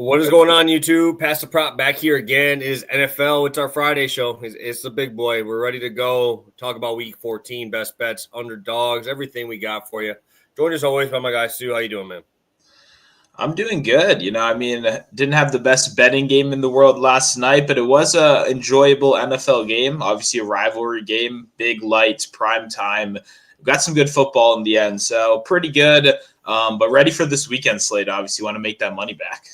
What is going on, YouTube? Pass the prop back here again. It is NFL. It's our Friday show. It's the big boy. We're ready to go. Talk about Week 14, best bets, underdogs, everything we got for you. Joined as always by my guy Stu. How you doing, man? I'm doing good. Didn't have the best betting game in the world last night, but it was a enjoyable NFL game. Obviously, a rivalry game, big lights, prime time. Got some good football in the end, so pretty good. But ready for this weekend slate. Obviously, want to make that money back.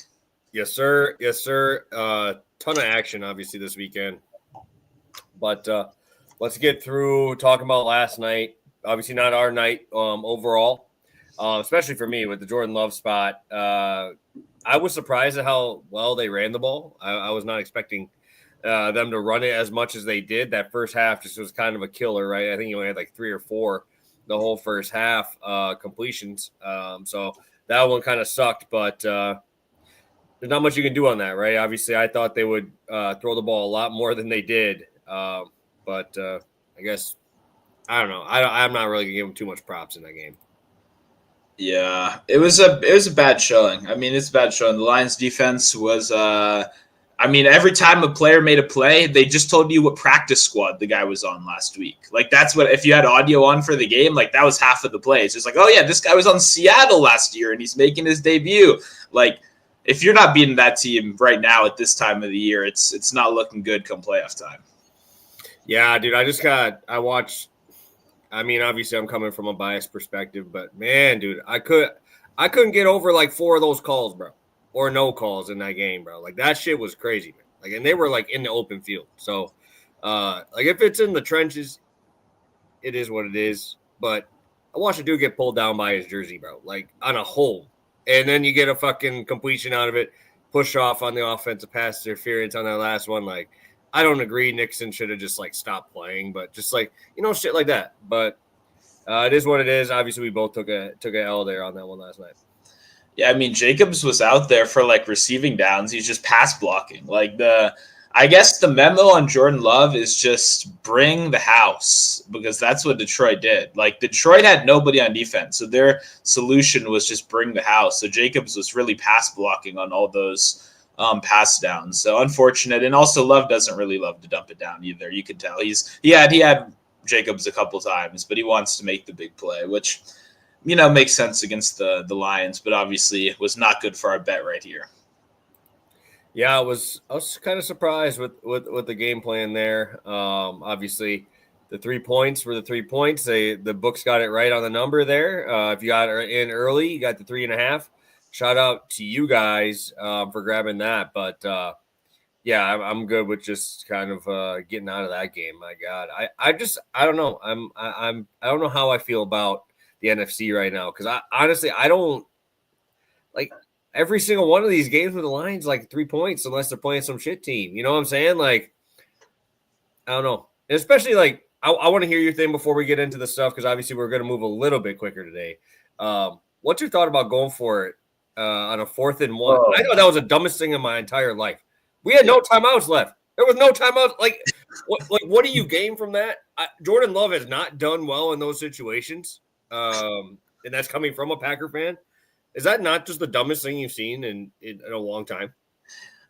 Yes, sir. Yes, sir. Ton of action, obviously, this weekend. But let's get through talking about last night. Obviously, not our night overall. Especially for me with the Jordan Love spot. I was surprised at how well they ran the ball. I was not expecting them to run it as much as they did. That first half just was kind of a killer, right? I think he only had like 3 or 4 the whole first half completions. So that one kind of sucked, but there's not much you can do on that, right? Obviously, I thought they would throw the ball a lot more than they did. But I guess, I don't know. I'm not really going to give them too much props in that game. Yeah, it was a bad showing. It's a bad showing. The Lions defense was every time a player made a play, they just told you what practice squad the guy was on last week. Like that's what if you had audio on for the game, like that was half of the plays. It's like, oh yeah, this guy was on Seattle last year and he's making his debut. Like if you're not beating that team right now at this time of the year, it's not looking good come playoff time. Yeah, dude, I watched. Obviously, I'm coming from a biased perspective, but man, dude, I couldn't get over like 4 of those calls, bro, or no calls in that game, bro. Like that shit was crazy, man. Like, and they were like in the open field. So, like if it's in the trenches, it is what it is. But I watched a dude get pulled down by his jersey, bro, like on a hole, and then you get a fucking completion out of it, push off on the offensive pass interference on that last one, like. I don't agree. Nixon should have just like stopped playing, but just like shit like that. But it is what it is. Obviously, we both took a L there on that one last night. Yeah, Jacobs was out there for like receiving downs. He's just pass blocking. I guess the memo on Jordan Love is just bring the house because that's what Detroit did. Like Detroit had nobody on defense, so their solution was just bring the house. So Jacobs was really pass blocking on all those pass downs. So unfortunate. And also Love doesn't really love to dump it down either. You could tell he had Jacobs a couple times, but he wants to make the big play, which, makes sense against the Lions, but obviously it was not good for our bet right here. Yeah, I was kind of surprised with the game plan there. Obviously the 3 points were the 3 points. The books got it right on the number there. If you got in early, you got the 3.5. Shout out to you guys for grabbing that, but yeah, I'm good with just kind of getting out of that game. My God, I don't know. I don't know how I feel about the NFC right now because I honestly don't like every single one of these games with the Lions like 3 points unless they're playing some shit team. You know what I'm saying? Like I don't know, and especially like I want to hear your thing before we get into the stuff because obviously we're going to move a little bit quicker today. What's your thought about going for it? On a 4th and 1. I thought that was the dumbest thing in my entire life. We had no timeouts left. There was no timeouts. Like what do you gain from that? Jordan Love has not done well in those situations, and that's coming from a Packer fan. Is that not just the dumbest thing you've seen in a long time?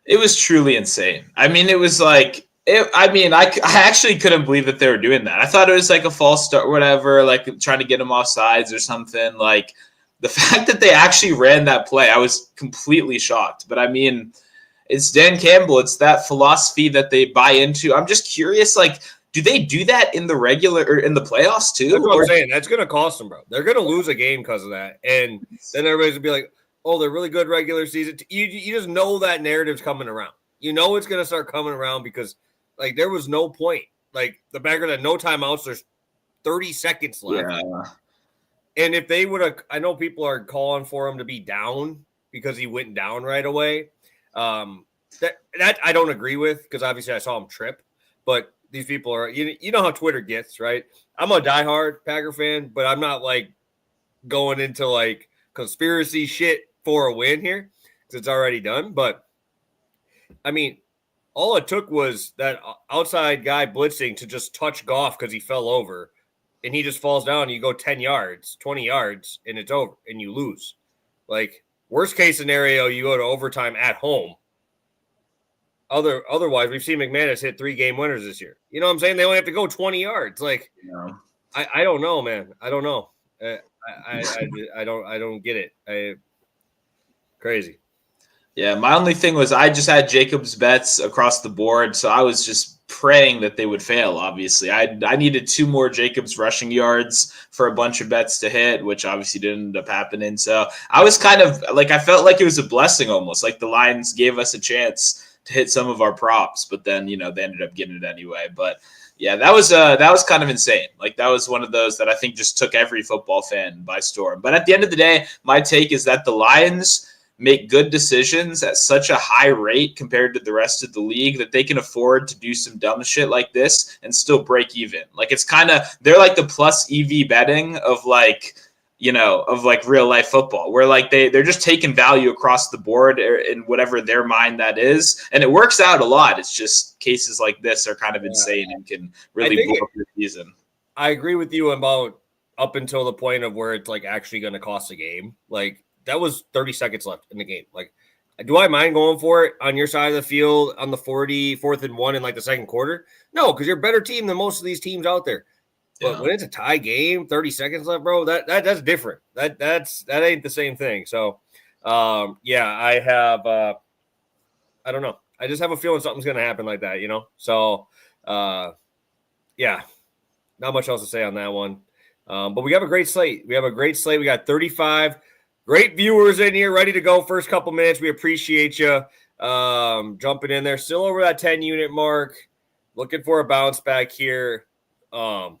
It was truly insane. It was like I actually couldn't believe that they were doing that. I thought it was like a false start or whatever, like trying to get them off sides or something. Like the fact that they actually ran that play, I was completely shocked. But it's Dan Campbell. It's that philosophy that they buy into. I'm just curious, like, do they do that in the regular or in the playoffs too? That's what I'm saying. That's going to cost them, bro. They're going to lose a game because of that. And then everybody's going to be like, oh, they're really good regular season. You just know that narrative's coming around. You know it's going to start coming around because, like, there was no point. Like, the Packers had no timeouts. There's 30 seconds left. Yeah. And if they would have, I know people are calling for him to be down because he went down right away. That I don't agree with because obviously I saw him trip. But these people are, you know how Twitter gets, right? I'm a diehard Packer fan, but I'm not like going into like conspiracy shit for a win here because it's already done. But all it took was that outside guy blitzing to just touch Goff because he fell over. And he just falls down, and you go 10 yards, 20 yards, and it's over, and you lose. Like, Worst case scenario, you go to overtime at home. Otherwise, we've seen McManus hit 3 game winners this year. You know what I'm saying? They only have to go 20 yards. Like, I don't know, man. I don't know. I don't get it. Crazy. Yeah, my only thing was I just had Jacobs bets across the board, so I was just praying that they would fail. Obviously, I needed 2 more Jacobs rushing yards for a bunch of bets to hit, which obviously didn't end up happening. So I was kind of like, I felt like it was a blessing almost, like the Lions gave us a chance to hit some of our props, but then they ended up getting it anyway. But yeah, that was kind of insane. Like, that was one of those that I think just took every football fan by storm. But at the end of the day, my take is that the Lions make good decisions at such a high rate compared to the rest of the league that they can afford to do some dumb shit like this and still break even. Like, it's kind of, they're like the plus EV betting of like, of like real life football, where like they're just taking value across the board in whatever their mind that is. And it works out a lot. It's just cases like this are kind of insane and can really blow up your season. I agree with you about up until the point of where it's like actually going to cost a game. Like, that was 30 seconds left in the game. Like, do I mind going for it on your side of the field on the 4th and 1 in like the second quarter? No, because you're a better team than most of these teams out there. But when it's a tie game, 30 seconds left, bro, that's different. That ain't the same thing. So, I have I don't know. I just have a feeling something's going to happen like that, So, not much else to say on that one. But we have a great slate. We got 35 great viewers in here ready to go. First couple minutes. We appreciate you jumping in there. Still over that 10 unit mark. Looking for a bounce back here. I'm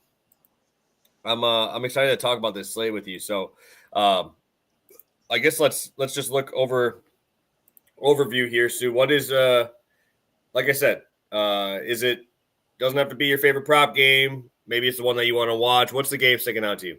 excited to talk about this slate with you. So I guess let's just look overview here, Sue. What is like I said, is it doesn't have to be your favorite prop game? Maybe it's the one that you want to watch. What's the game sticking out to you?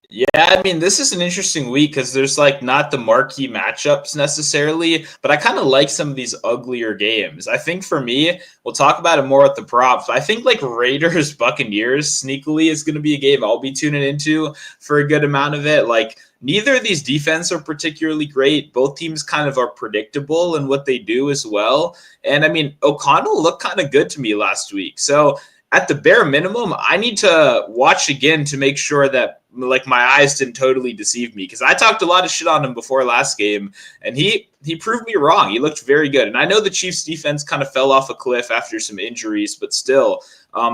Yeah, I mean, this is an interesting week because there's like not the marquee matchups necessarily, but I kind of like some of these uglier games. I think for me, we'll talk about it more at the props. I think like Raiders Buccaneers sneakily is going to be a game I'll be tuning into for a good amount of it. Like, neither of these defense are particularly great. Both teams kind of are predictable in what they do as well. And I mean, O'Connell looked kind of good to me last week. So at the bare minimum, I need to watch again to make sure that like my eyes didn't totally deceive me, because I talked a lot of shit on him before last game, and he proved me wrong. He looked very good. And I know the Chiefs defense kind of fell off a cliff after some injuries, but still,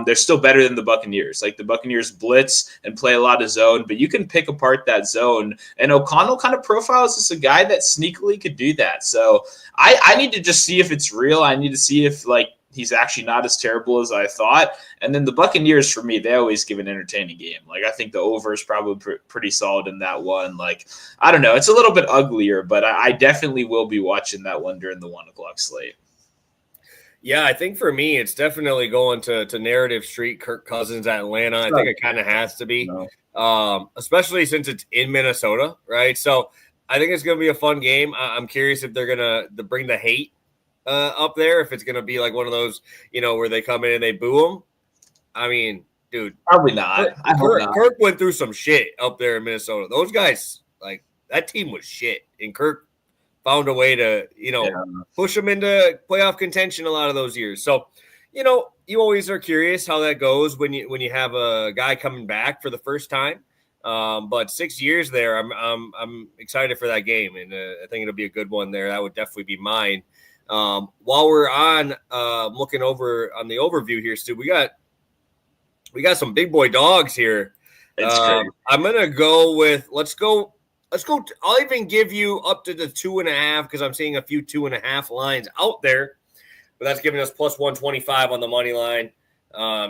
they're still better than the Buccaneers. Like, the Buccaneers blitz and play a lot of zone, but you can pick apart that zone. And O'Connell kind of profiles as a guy that sneakily could do that. So I need to just see if it's real. I need to see if like he's actually not as terrible as I thought. And then the Buccaneers, for me, they always give an entertaining game. Like, I think the over is probably pretty solid in that one. Like, I don't know. It's a little bit uglier, but I definitely will be watching that one during the 1 o'clock slate. Yeah, I think for me, it's definitely going to Narrative Street, Kirk Cousins, Atlanta. I think it kind of has to be, especially since it's in Minnesota, right? So I think it's going to be a fun game. I'm curious if they're going to bring the hate up there, if it's going to be like one of those, where they come in and they boo them. I mean, dude. Probably not. Kirk went through some shit up there in Minnesota. Those guys, like, that team was shit. And Kirk found a way to, push them into playoff contention a lot of those years. So, you always are curious how that goes when you have a guy coming back for the first time. But 6 years there, I'm excited for that game, and I think it'll be a good one there. That would definitely be mine. While we're on looking over on the overview here, Stu, we got some big boy dogs here. I'm gonna go with let's go. I'll even give you up to the 2.5 because I'm seeing a few 2.5 lines out there, but that's giving us plus 125 on the money line.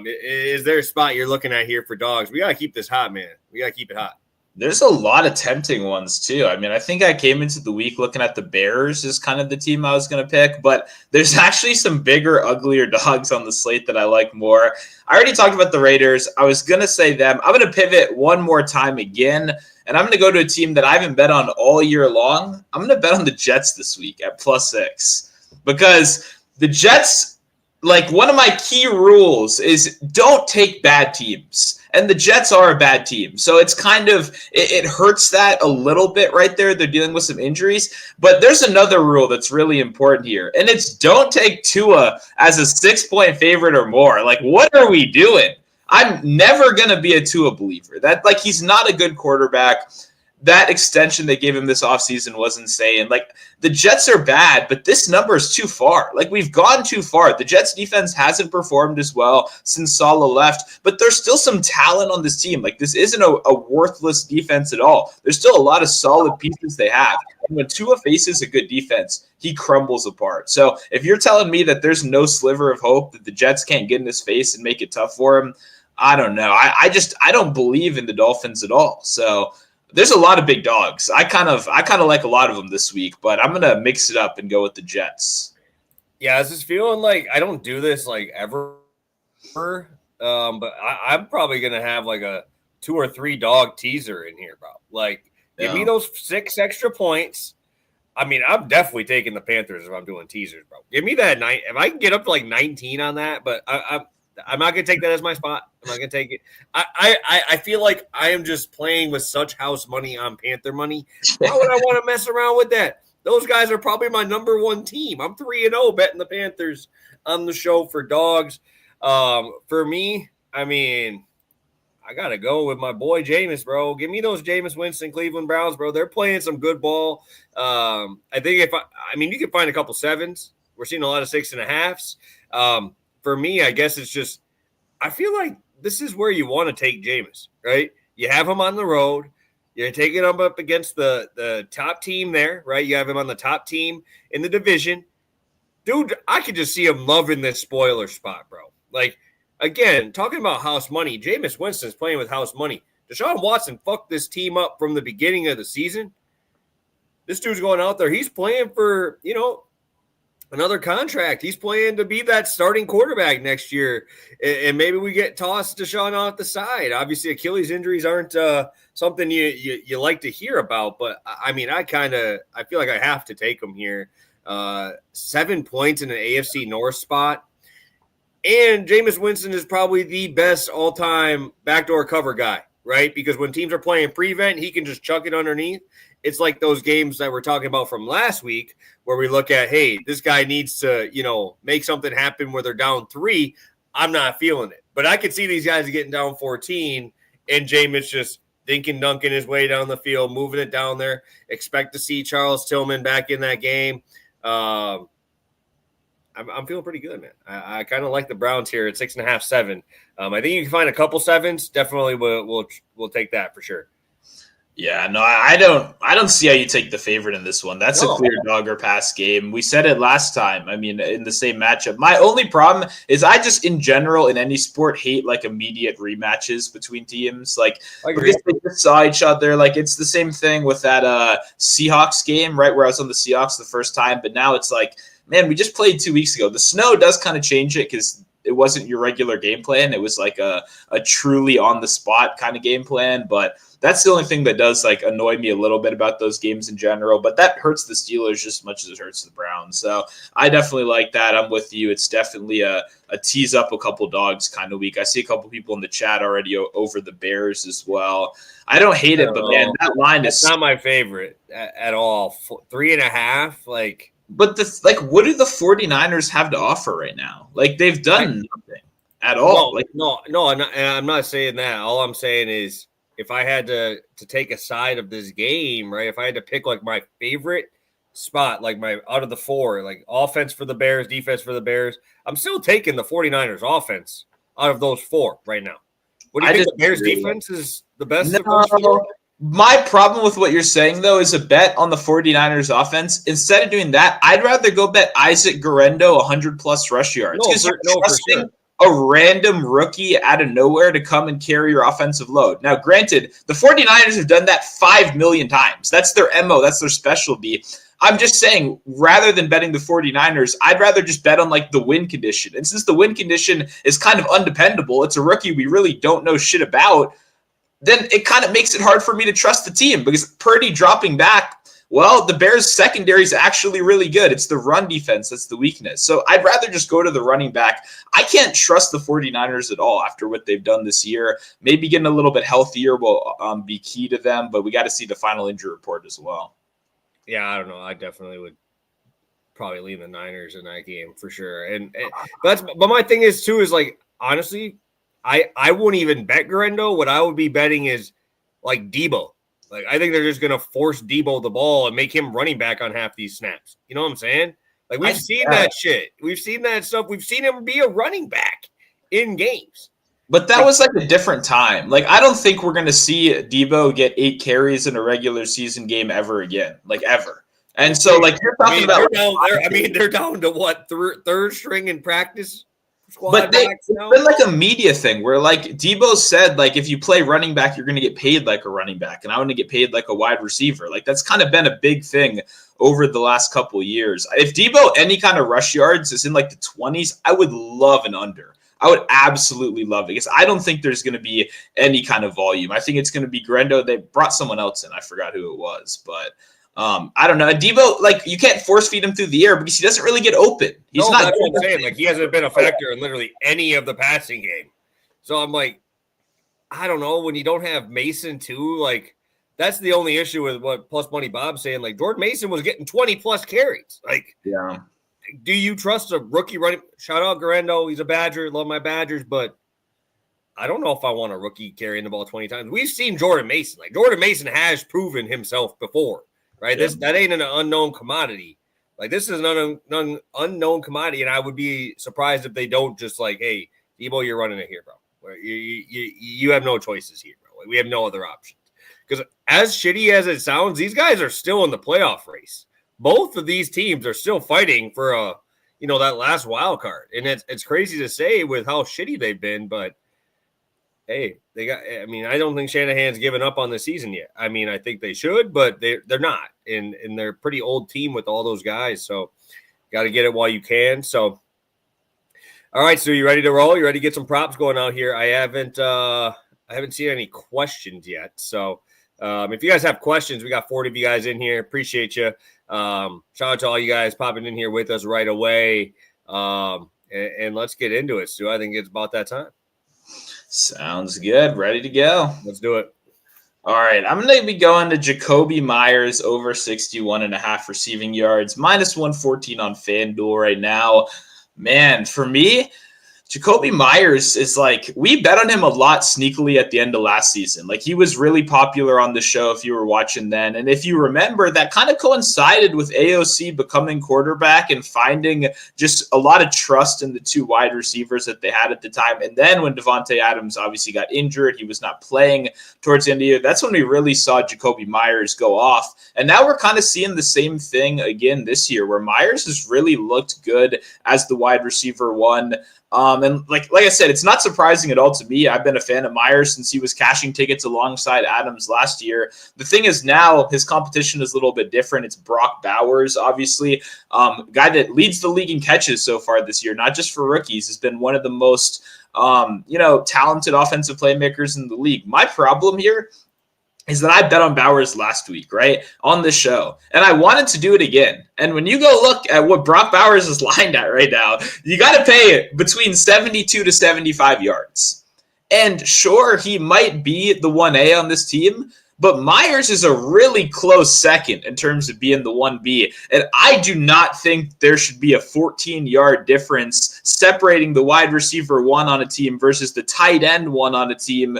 Is there a spot you're looking at here for dogs? We gotta keep this hot, man. We gotta keep it hot. There's a lot of tempting ones too. I mean, I think I came into the week looking at the Bears as kind of the team I was going to pick, but there's actually some bigger, uglier dogs on the slate that I like more. I already talked about the Raiders. I was going to say them. I'm going to pivot one more time again, and I'm going to go to a team that I haven't bet on all year long. I'm going to bet on the Jets this week at +6 because the Jets, like, one of my key rules is don't take bad teams. And the Jets are a bad team. So it's kind of, it hurts that a little bit right there. They're dealing with some injuries. But there's another rule that's really important here. And it's don't take Tua as a 6-point favorite or more. Like, what are we doing? I'm never going to be a Tua believer. That, like, he's not a good quarterback. That extension they gave him this offseason was insane. Like, the Jets are bad, but this number is too far. Like, we've gone too far. The Jets defense hasn't performed as well since Saleh left, but there's still some talent on this team. Like, this isn't a worthless defense at all. There's still a lot of solid pieces they have. And when Tua faces a good defense, he crumbles apart. So if you're telling me that there's no sliver of hope that the Jets can't get in his face and make it tough for him, I don't know. I don't believe in the Dolphins at all. So there's a lot of big dogs. I kind of like a lot of them this week, but I'm gonna mix it up and go with the Jets. Yeah, it's just feeling like I don't do this like ever, but I'm probably gonna have like a 2 or 3 dog teaser in here, bro. Like, give me those 6 extra points. I mean, I'm definitely taking the Panthers if I'm doing teasers, bro. Give me that night. If I can get up to like 19 on that, but I'm not going to take that as my spot. I'm not going to take it. I feel like I am just playing with such house money on Panther money. Why would I want to mess around with that? Those guys are probably my number 1 team. I'm 3-0 betting the Panthers on the show for dogs. For me, I mean, I got to go with my boy Jameis, bro. Give me those Jameis Winston Cleveland Browns, bro. They're playing some good ball. I think you can find a couple 7s. We're seeing a lot of 6.5s. For me, I guess it's just I feel like this is where you want to take Jameis, right? You have him on the road. You're taking him up against the top team there, right? You have him on the top team in the division. Dude, I could just see him loving this spoiler spot, bro. Like, again, talking about house money, Jameis Winston's playing with house money. Deshaun Watson fucked this team up from the beginning of the season. This dude's going out there. He's playing for, another contract. He's playing to be that starting quarterback next year. And maybe we get tossed Deshaun off the side. Obviously, Achilles injuries aren't something you like to hear about. But, I mean, I feel like I have to take him here. 7 points in an AFC North spot. And Jameis Winston is probably the best all-time backdoor cover guy, right? Because when teams are playing prevent, he can just chuck it underneath. It's like those games that we're talking about from last week where we look at, hey, this guy needs to, make something happen where they're down 3. I'm not feeling it. But I could see these guys getting down 14 and Jameis just dunking his way down the field, moving it down there. Expect to see Charles Tillman back in that game. I'm feeling pretty good, man. I kind of like the Browns here at 6.5, 7. I think you can find a couple 7s. Definitely we'll take that for sure. Yeah, no, I don't see how you take the favorite in this one. That's a clear dog or pass game. We said it last time. I mean, in the same matchup. My only problem is I just, in general, in any sport, hate like immediate rematches between teams. Like, because they just saw each other. Like, it's the same thing with that Seahawks game, right, where I was on the Seahawks the first time. But now it's like, man, we just played 2 weeks ago. The snow does kind of change it because it wasn't your regular game plan. It was like a truly on-the-spot kind of game plan. But that's the only thing that does like annoy me a little bit about those games in general. But that hurts the Steelers just as much as it hurts the Browns. So I definitely like that. I'm with you. It's definitely a tease up a couple dogs kind of week. I see a couple people in the chat already over the Bears as well. I don't hate it, but man, that line is not my favorite at all. 3.5, like. But what do the 49ers have to offer right now? Like, they've done nothing at all. No, I'm not saying that. All I'm saying is if I had to take a side of this game, right, if I had to pick like my favorite spot, like my out of the 4, like offense for the Bears, defense for the Bears, I'm still taking the 49ers offense out of those 4 right now. What do you think the Bears defense is the best? No. My problem with what you're saying, though, is a bet on the 49ers offense. Instead of doing that, I'd rather go bet Isaac Guerrero 100-plus rush yards. Because you're trusting a random rookie out of nowhere to come and carry your offensive load. Now, granted, the 49ers have done that 5 million times. That's their MO. That's their specialty. I'm just saying, rather than betting the 49ers, I'd rather just bet on, like, the win condition. And since the win condition is kind of undependable, it's a rookie we really don't know shit about, then it kind of makes it hard for me to trust the team because Purdy dropping back Well, the Bears' secondary is actually really good. It's the run defense that's the weakness. So I'd rather just go to the running back. I can't trust the 49ers at all after what they've done this year. Maybe getting a little bit healthier will be key to them, but we got to see the final injury report as well. Yeah, I don't know. I definitely would probably lean the Niners in that game for sure. But my thing is too is like honestly, I wouldn't even bet Garendo. What I would be betting is like Debo. Like I think they're just gonna force Debo the ball and make him running back on half these snaps. You know what I'm saying? Like we've seen that shit. We've seen that stuff. We've seen him be a running back in games. But that was like a different time. Like I don't think we're gonna see Debo get 8 carries in a regular season game ever again. Like ever. And so like you're talking about they're down to what third string in practice. But it's been like a media thing where like Debo said, like if you play running back, you're going to get paid like a running back, and I want to get paid like a wide receiver. Like that's kind of been a big thing over the last couple of years. If Debo any kind of rush yards is in like the 20s, I would love an under. I would absolutely love it because I don't think there's going to be any kind of volume. I think it's going to be Garendo. They brought someone else in. I forgot who it was, but. I don't know. Debo, like you can't force feed him through the air because he doesn't really get open. He's not. That's what I'm saying. Like he hasn't been a factor in literally any of the passing game. So I'm like, I don't know. When you don't have Mason too, like that's the only issue with what Plus Money Bob's saying. Like Jordan Mason was getting 20 plus carries. Like, yeah. Do you trust a rookie running? Shout out Garendo. He's a Badger. Love my Badgers, but I don't know if I want a rookie carrying the ball 20 times. We've seen Jordan Mason. Like Jordan Mason has proven himself before. Right, yeah. That ain't an unknown commodity. Like this is an unknown commodity, and I would be surprised if they don't just like, hey, Debo, you're running it here, bro. You have no choices here, bro. Like, we have no other options. Because as shitty as it sounds, these guys are still in the playoff race. Both of these teams are still fighting for that last wild card, and it's crazy to say with how shitty they've been, but. Hey, I don't think Shanahan's given up on the season yet. I mean, I think they should, but they're not. And they're a pretty old team with all those guys. So got to get it while you can. So, all right. So you ready to roll? You ready to get some props going out here? I haven't seen any questions yet. So if you guys have questions, we got 40 of you guys in here. Appreciate you. Shout out to all you guys popping in here with us right away. And let's get into it, Stu. I think it's about that time. Sounds good. Ready to go. Let's do it. All right. I'm going to be going to Jacoby Myers over 61.5 receiving yards, minus 114 on FanDuel right now. Man, for me, Jacoby Myers is like, we bet on him a lot sneakily at the end of last season. Like he was really popular on the show if you were watching then. And if you remember, that kind of coincided with AOC becoming quarterback and finding just a lot of trust in the 2 wide receivers that they had at the time. And then when Devontae Adams obviously got injured, he was not playing towards the end of the year. That's when we really saw Jacoby Myers go off. And now we're kind of seeing the same thing again this year where Myers has really looked good as the wide receiver 1. And like I said, it's not surprising at all to me. I've been a fan of Myers since he was cashing tickets alongside Adams last year. The thing is now his competition is a little bit different. It's Brock Bowers, obviously, guy that leads the league in catches so far this year, not just for rookies, has been one of the most, talented offensive playmakers in the league. My problem here is that I bet on Bowers last week, right, on the show, and I wanted to do it again. And when you go look at what Brock Bowers is lined at right now, you got to pay between 72 to 75 yards. And sure, he might be the 1A on this team, but Myers is a really close second in terms of being the 1B. And I do not think there should be a 14-yard difference separating the wide receiver 1 on a team versus the tight end 1 on a team,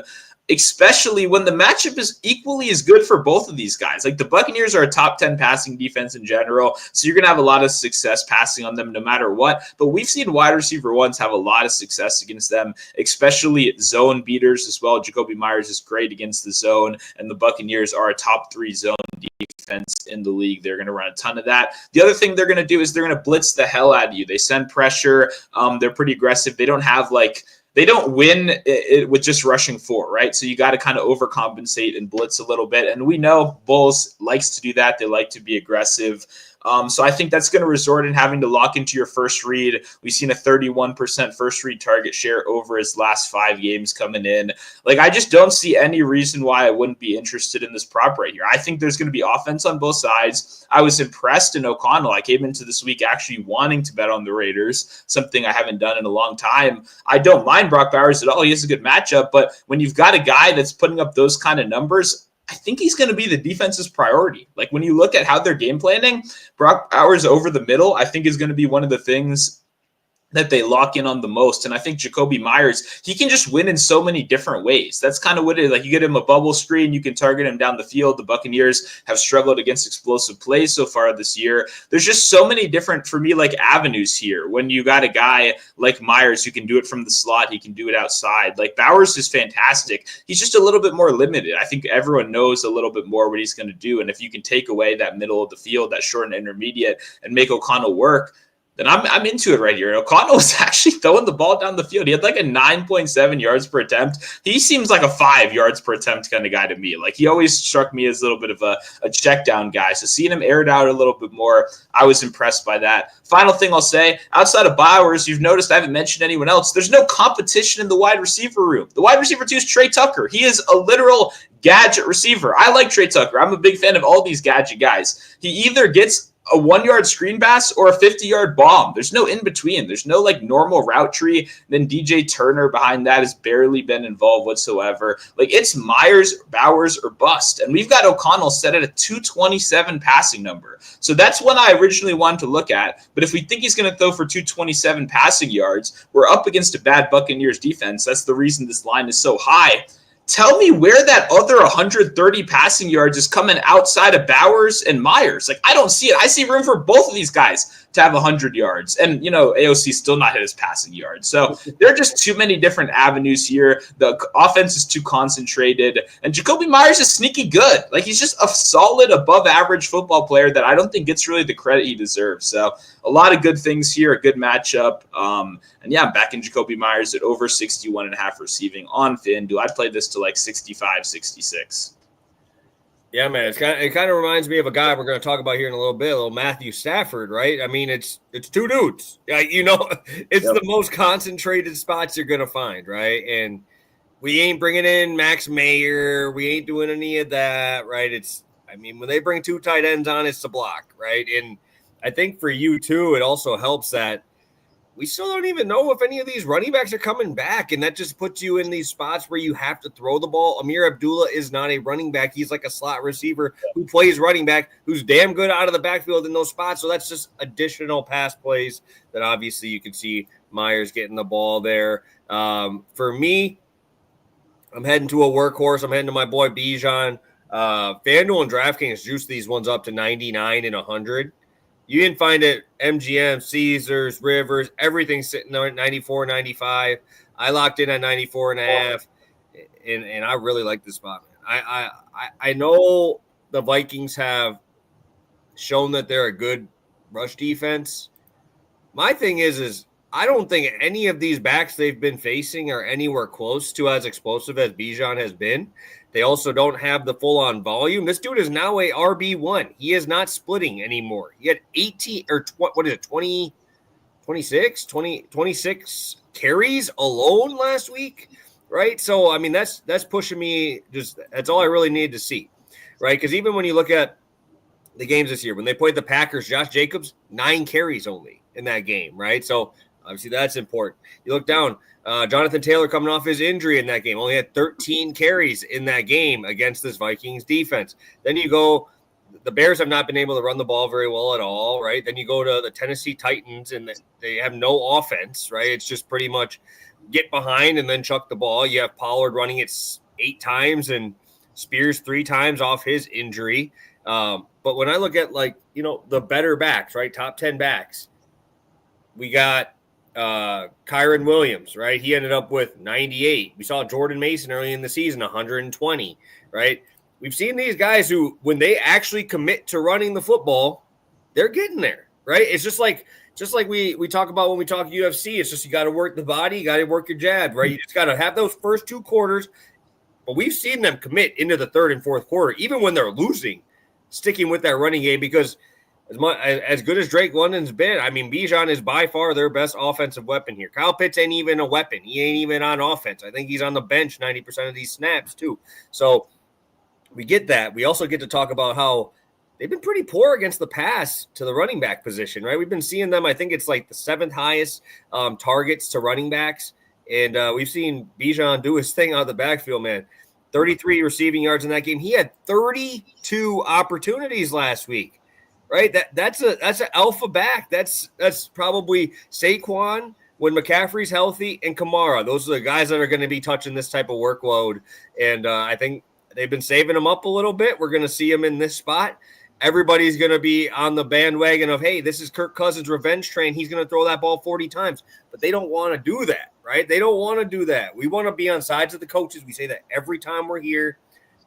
especially when the matchup is equally as good for both of these guys. Like the Buccaneers are a top 10 passing defense in general, so you're going to have a lot of success passing on them no matter what. But we've seen wide receiver 1s have a lot of success against them, especially zone beaters as well. Jacoby Myers is great against the zone, and the Buccaneers are a top 3 zone defense in the league. They're going to run a ton of that. The other thing they're going to do is they're going to blitz the hell out of you. They send pressure. They're pretty aggressive. They don't win it with just rushing 4, right? So you got to kind of overcompensate and blitz a little bit. And we know Bulls likes to do that. They like to be aggressive. So I think that's going to resort in having to lock into your first read. We've seen a 31% first read target share over his last 5 games coming in. Like, I just don't see any reason why I wouldn't be interested in this prop right here. I think there's going to be offense on both sides. I was impressed in O'Connell. I came into this week actually wanting to bet on the Raiders, something I haven't done in a long time. I don't mind Brock Bowers at all. He has a good matchup, but when you've got a guy that's putting up those kind of numbers, I think he's going to be the defense's priority. Like, when you look at how they're game planning, Brock Bowers over the middle, I think is going to be one of the things that they lock in on the most. And I think Jacoby Myers, he can just win in so many different ways. That's kind of what it is. Like, you get him a bubble screen, you can target him down the field. The Buccaneers have struggled against explosive plays so far this year. There's just so many different, for me, like, avenues here. When you got a guy like Myers who can do it from the slot, he can do it outside. Like, Bowers is fantastic. He's just a little bit more limited. I think everyone knows a little bit more what he's going to do. And if you can take away that middle of the field, that short and intermediate, and make O'Connell work, then I'm into it right here. O'Connell was actually throwing the ball down the field. He had like a 9.7 yards per attempt. He seems like a 5 yards per attempt kind of guy to me. Like, he always struck me as a little bit of a check down guy. So seeing him aired out a little bit more, I was impressed by that. Final thing I'll say, outside of Bowers, you've noticed I haven't mentioned anyone else. There's no competition in the wide receiver room. The wide receiver 2 is Trey Tucker. He is a literal gadget receiver. I like Trey Tucker. I'm a big fan of all these gadget guys. He either gets a 1-yard screen pass or a 50-yard bomb. There's no in between. There's no like normal route tree. Then DJ Turner behind that has barely been involved whatsoever. Like, it's Myers, Bowers, or bust. And we've got O'Connell set at a 227 passing number. So that's one I originally wanted to look at. But if we think he's going to throw for 227 passing yards, we're up against a bad Buccaneers defense. That's the reason this line is so high. Tell me where that other 130 passing yards is coming outside of Bowers and Myers. Like, I don't see it. I see room for both of these guys to have 100 yards. And, you know, AOC still not hit his passing yards. So there are just too many different avenues here. The offense is too concentrated. And Jacoby Myers is sneaky good. Like, he's just a solid above average football player that I don't think gets really the credit he deserves. So a lot of good things here, a good matchup. And yeah, I'm backing Jacoby Myers at over 61.5 receiving on FanDuel. I'd play this to like 65, 66. Yeah, man, it kind of reminds me of a guy we're going to talk about here in a little bit, a little Matthew Stafford, right? I mean, it's 2 dudes. You know, it's the most concentrated spots you're going to find, right? And we ain't bringing in Max Mayer. We ain't doing any of that, right? When they bring 2 tight ends on, it's to block, right? And I think for you, too, it also helps that we still don't even know if any of these running backs are coming back, and that just puts you in these spots where you have to throw the ball. Amir Abdullah is not a running back. He's like a slot receiver who plays running back, who's damn good out of the backfield in those spots. So that's just additional pass plays that obviously you can see Myers getting the ball there. For me, I'm heading to a workhorse. I'm heading to my boy Bijan. FanDuel and DraftKings juice these ones up to 99 and 100. You didn't find it MGM, Caesars, Rivers, everything sitting there at 94, 95. I locked in at 94 and a half, and I really like this spot, man. I know the Vikings have shown that they're a good rush defense. My thing is I don't think any of these backs they've been facing are anywhere close to as explosive as Bijan has been. They also don't have the full-on volume. This dude is now a RB1. He is not splitting anymore. He had 26 carries alone last week, right? So, I mean, that's pushing me. That's all I really need to see, right? Because even when you look at the games this year, when they played the Packers, Josh Jacobs, 9 carries only in that game, right? So, obviously, that's important. You look down, Jonathan Taylor coming off his injury in that game, only had 13 carries in that game against this Vikings defense. Then you go, the Bears have not been able to run the ball very well at all, right? Then you go to the Tennessee Titans, and they have no offense, right? It's just pretty much get behind and then chuck the ball. You have Pollard running it 8 times and Spears 3 times off his injury. But when I look at, like, you know, the better backs, right, top 10 backs, we got Kyron Williams, right? He ended up with 98. We saw Jordan Mason early in the season, 120, right? We've seen these guys who, when they actually commit to running the football, they're getting there, right? It's just like we talk about when we talk UFC. It's just you got to work the body, you got to work your jab, right? You just got to have those first 2 quarters. But we've seen them commit into the 3rd and 4th quarter, even when they're losing, sticking with that running game, because as good as Drake London's been, I mean, Bijan is by far their best offensive weapon here. Kyle Pitts ain't even a weapon. He ain't even on offense. I think he's on the bench 90% of these snaps, too. So we get that. We also get to talk about how they've been pretty poor against the pass to the running back position, right? We've been seeing them. I think it's like the 7th highest targets to running backs. And we've seen Bijan do his thing out of the backfield, man. 33 receiving yards in that game. He had 32 opportunities last week, right? That's an alpha back. That's probably Saquon when McCaffrey's healthy and Kamara. Those are the guys that are going to be touching this type of workload. And I think they've been saving him up a little bit. We're going to see him in this spot. Everybody's going to be on the bandwagon of, hey, this is Kirk Cousins' revenge train. He's going to throw that ball 40 times. But they don't want to do that, right? They don't want to do that. We want to be on sides of the coaches. We say that every time we're here.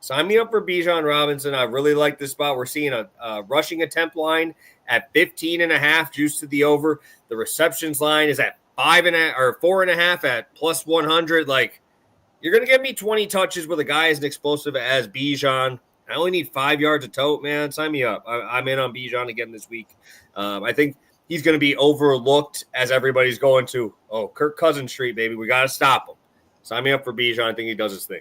Sign me up for Bijan Robinson. I really like this spot. We're seeing a rushing attempt line at 15.5, juice to the over. The receptions line is at 5.5 or 4.5 at plus 100. Like, you're going to give me 20 touches with a guy as explosive as Bijan. I only need 5 yards a tote, man. Sign me up. I'm in on Bijan again this week. I think he's going to be overlooked as everybody's going to, Kirk Cousins Street, baby. We got to stop him. Sign me up for Bijan. I think he does his thing.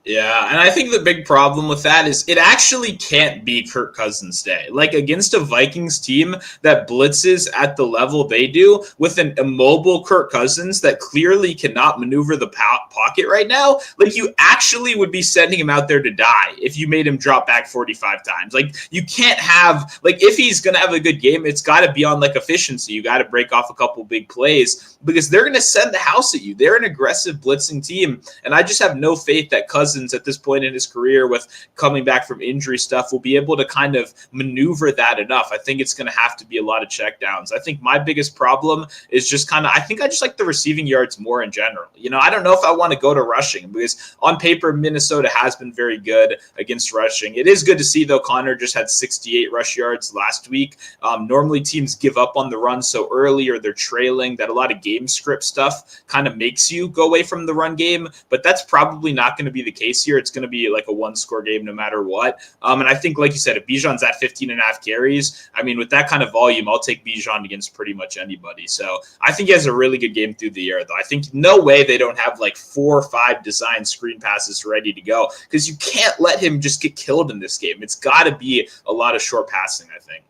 Yeah, and I think the big problem with that is it actually can't be Kirk Cousins' day. Like, against a Vikings team that blitzes at the level they do with an immobile Kirk Cousins that clearly cannot maneuver the pocket right now, like, you actually would be sending him out there to die if you made him drop back 45 times. Like, you can't have, like, if he's going to have a good game, it's got to be on, like, efficiency. You got to break off a couple big plays because they're going to send the house at you. They're an aggressive blitzing team, and I just have no faith that Cousins at this point in his career with coming back from injury stuff will be able to kind of maneuver that enough. I think it's going to have to be a lot of checkdowns. I think my biggest problem is just I just like the receiving yards more in general. You know, I don't know if I want to go to rushing because on paper, Minnesota has been very good against rushing. It is good to see, though, Connor just had 68 rush yards last week. Normally teams give up on the run so early or they're trailing that a lot of game script stuff kind of makes you go away from the run game, but that's probably not going to be the case here. It's going to be like a one-score game no matter what. And I think, like you said, if Bijan's at 15.5 carries, I mean, with that kind of volume, I'll take Bijan against pretty much anybody. So I think he has a really good game through the air, though. I think no way they don't have like 4 or 5 designed screen passes ready to go because you can't let him just get killed in this game. It's got to be a lot of short passing, I think.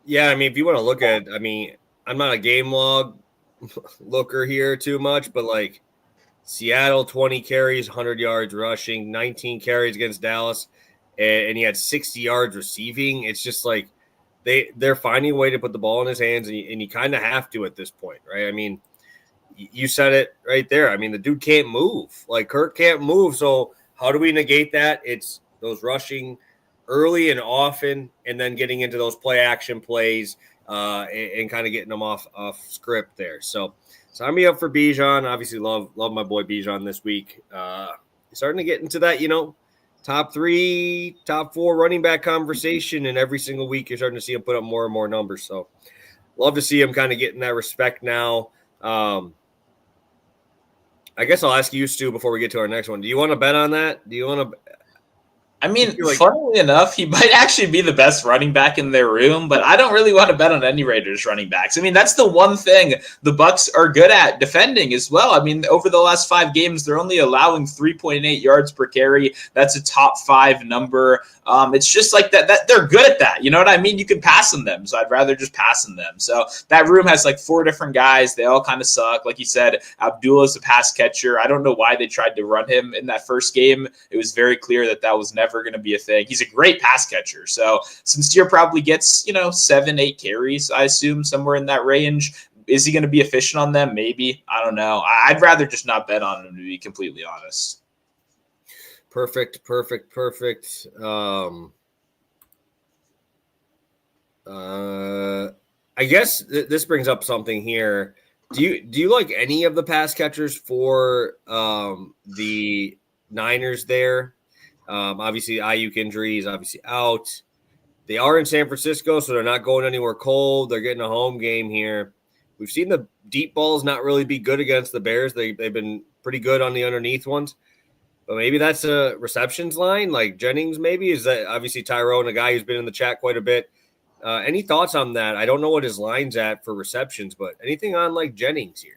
Yeah, I mean, if you want to look at, I mean, I'm not a game log looker here too much, but like, Seattle, 20 carries, 100 yards rushing, 19 carries against Dallas, and he had 60 yards receiving. It's just like they're finding a way to put the ball in his hands, and you kind of have to at this point, right? I mean, you said it right there. I mean, the dude can't move. Like, Kirk can't move, so how do we negate that? It's those rushing early and often and then getting into those play-action plays and kind of getting them off script there. So, sign me up for Bijan. Obviously, love my boy Bijan this week. Starting to get into that, top 3, top 4 running back conversation, and every single week you're starting to see him put up more and more numbers. So, love to see him kind of getting that respect now. I guess I'll ask you, Stu, before we get to our next one. Do you want to bet on that? Do you want to? I mean, funnily enough, he might actually be the best running back in their room, but I don't really want to bet on any Raiders running backs. I mean, that's the one thing the Bucs are good at, defending as well. I mean, over the last 5 games, they're only allowing 3.8 yards per carry. That's a top 5 number. It's just like that they're good at that. You know what I mean? You can pass on them, so I'd rather just pass on them. So that room has like 4 different guys. They all kind of suck. Like you said, Abdullah's a pass catcher. I don't know why they tried to run him in that first game. It was very clear that was never going to be a thing. He's a great pass catcher. So Sincere probably gets, 7-8 carries, I assume, somewhere in that range. Is he going to be efficient on them? Maybe. I don't know. I'd rather just not bet on him, to be completely honest. Perfect. I guess this brings up something here. Do you like any of the pass catchers for the Niners there? Obviously, Ayuk injury is obviously out. They are in San Francisco, so they're not going anywhere cold. They're getting a home game here. We've seen the deep balls not really be good against the Bears. They've been pretty good on the underneath ones. But maybe that's a receptions line, like Jennings maybe. Is that obviously Tyrone, a guy who's been in the chat quite a bit. Any thoughts on that? I don't know what his line's at for receptions, but anything on like Jennings here?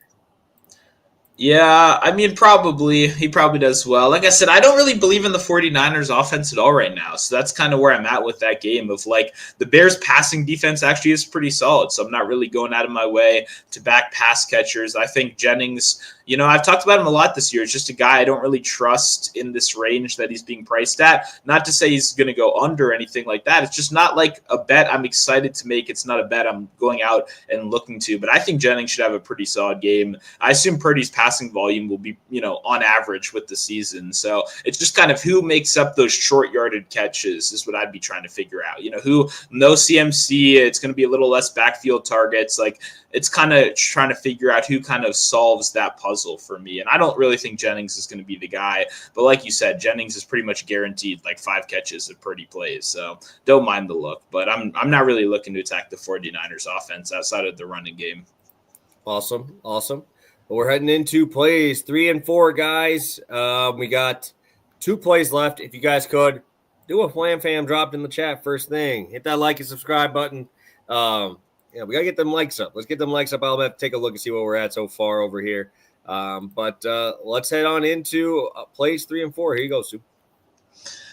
Yeah, I mean, probably. He probably does well. Like I said, I don't really believe in the 49ers offense at all right now. So that's kind of where I'm at with that game of like the Bears passing defense actually is pretty solid. So I'm not really going out of my way to back pass catchers. I think Jennings, I've talked about him a lot this year. It's just a guy I don't really trust in this range that he's being priced at. Not to say he's going to go under or anything like that. It's just not like a bet I'm excited to make. It's not a bet I'm going out and looking to. But I think Jennings should have a pretty solid game. I assume Purdy's passing volume will be, on average with the season. So it's just kind of who makes up those short yarded catches is what I'd be trying to figure out. Who no CMC, it's going to be a little less backfield targets. Like it's kind of trying to figure out who kind of solves that puzzle for me. And I don't really think Jennings is going to be the guy. But like you said, Jennings is pretty much guaranteed like 5 catches if Purdy plays. So don't mind the look. But I'm not really looking to attack the 49ers offense outside of the running game. Awesome. Well, we're heading into plays 3 and 4, guys. We got 2 plays left. If you guys could do a Flam Fam dropped in the chat first thing. Hit that like and subscribe button. We got to get them likes up. Let's get them likes up. I'll have to take a look and see where we're at so far over here. But let's head on into plays 3 and 4. Here you go, Sue.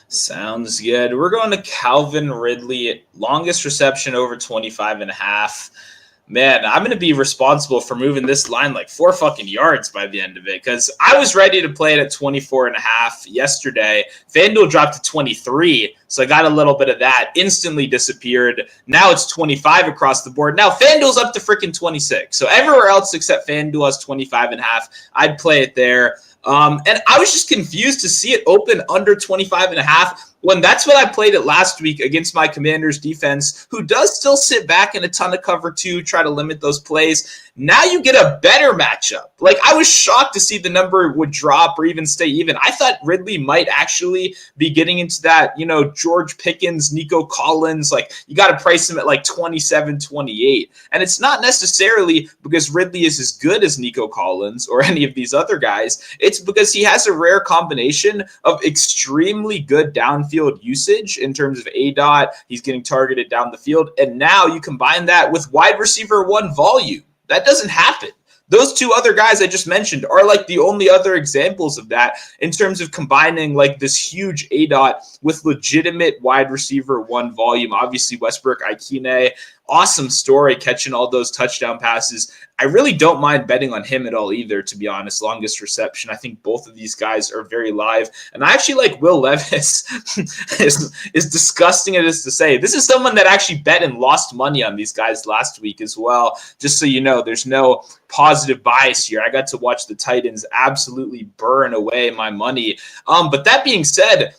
Sounds good. We're going to Calvin Ridley, longest reception over 25.5. Man, I'm going to be responsible for moving this line like 4 fucking yards by the end of it because I was ready to play it at 24.5 yesterday. FanDuel dropped to 23, so I got a little bit of that. Instantly disappeared. Now it's 25 across the board. Now FanDuel's up to freaking 26. So everywhere else except FanDuel has 25.5. I'd play it there. And I was just confused to see it open under 25.5 when that's what I played it last week against my Commanders defense, who does still sit back in a ton of cover 2, try to limit those plays. Now you get a better matchup. Like, I was shocked to see the number would drop or even stay even. I thought Ridley might actually be getting into that, George Pickens, Nico Collins. Like, you got to price him at like 27, 28. And it's not necessarily because Ridley is as good as Nico Collins or any of these other guys. It's because he has a rare combination of extremely good downfield usage in terms of ADOT. He's getting targeted down the field. And now you combine that with wide receiver 1 volume. That doesn't happen. Those 2 other guys I just mentioned are like the only other examples of that in terms of combining like this huge ADOT with legitimate wide receiver 1 volume. Obviously, Westbrook Ikine, awesome story catching all those touchdown passes. I really don't mind betting on him at all either, to be honest. Longest reception. I think both of these guys are very live. And I actually like Will Levis, as disgusting it is to say. This is someone that actually bet and lost money on these guys last week as well. Just so you know, there's no positive bias here. I got to watch the Titans absolutely burn away my money. But that being said,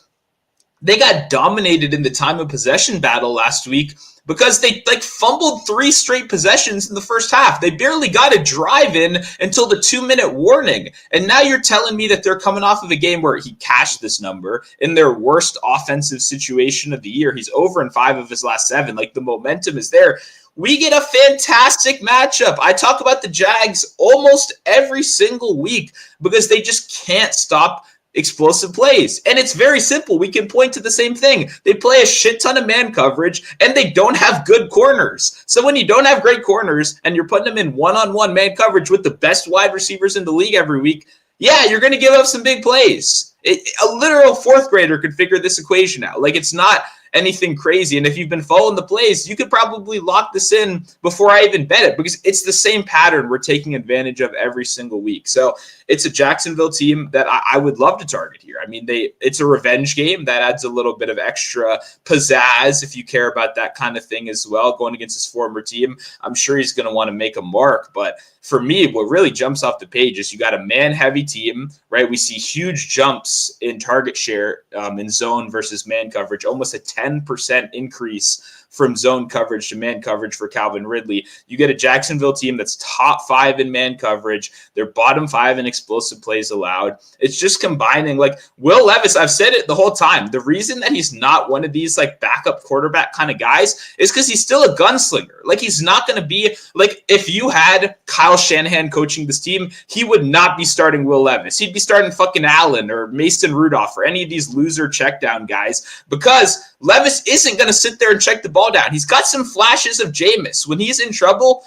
they got dominated in the time of possession battle last week because they fumbled 3 straight possessions in the first half. They barely got a drive in until the 2-minute warning. And now you're telling me that they're coming off of a game where he cashed this number in their worst offensive situation of the year. He's over in 5 of his last 7. Like, the momentum is there. We get a fantastic matchup. I talk about the Jags almost every single week because they just can't stop explosive plays. And it's very simple. We can point to the same thing. They play a shit ton of man coverage and they don't have good corners. So when you don't have great corners and you're putting them in one-on-one man coverage with the best wide receivers in the league every week, yeah, you're going to give up some big plays. A literal 4th grader could figure this equation out. Like, it's not anything crazy. And if you've been following the plays, you could probably lock this in before I even bet it because it's the same pattern we're taking advantage of every single week. So it's a Jacksonville team that I would love to target here. I mean, it's a revenge game that adds a little bit of extra pizzazz if you care about that kind of thing as well. Going against his former team, I'm sure he's going to want to make a mark. But for me, what really jumps off the page is you got a man-heavy team, right? We see huge jumps in target share in zone versus man coverage, almost a 10% increase from zone coverage to man coverage for Calvin Ridley. You get a Jacksonville team that's top 5 in man coverage. They're bottom 5 in explosive plays allowed. It's just combining, like, Will Levis, I've said it the whole time. The reason that he's not one of these like backup quarterback kind of guys is because he's still a gunslinger. Like, he's not going to be like, if you had Kyle Shanahan coaching this team, he would not be starting Will Levis. He'd be starting fucking Allen or Mason Rudolph or any of these loser check down guys because Levis isn't going to sit there and check the ball down. He's got some flashes of Jameis. When he's in trouble,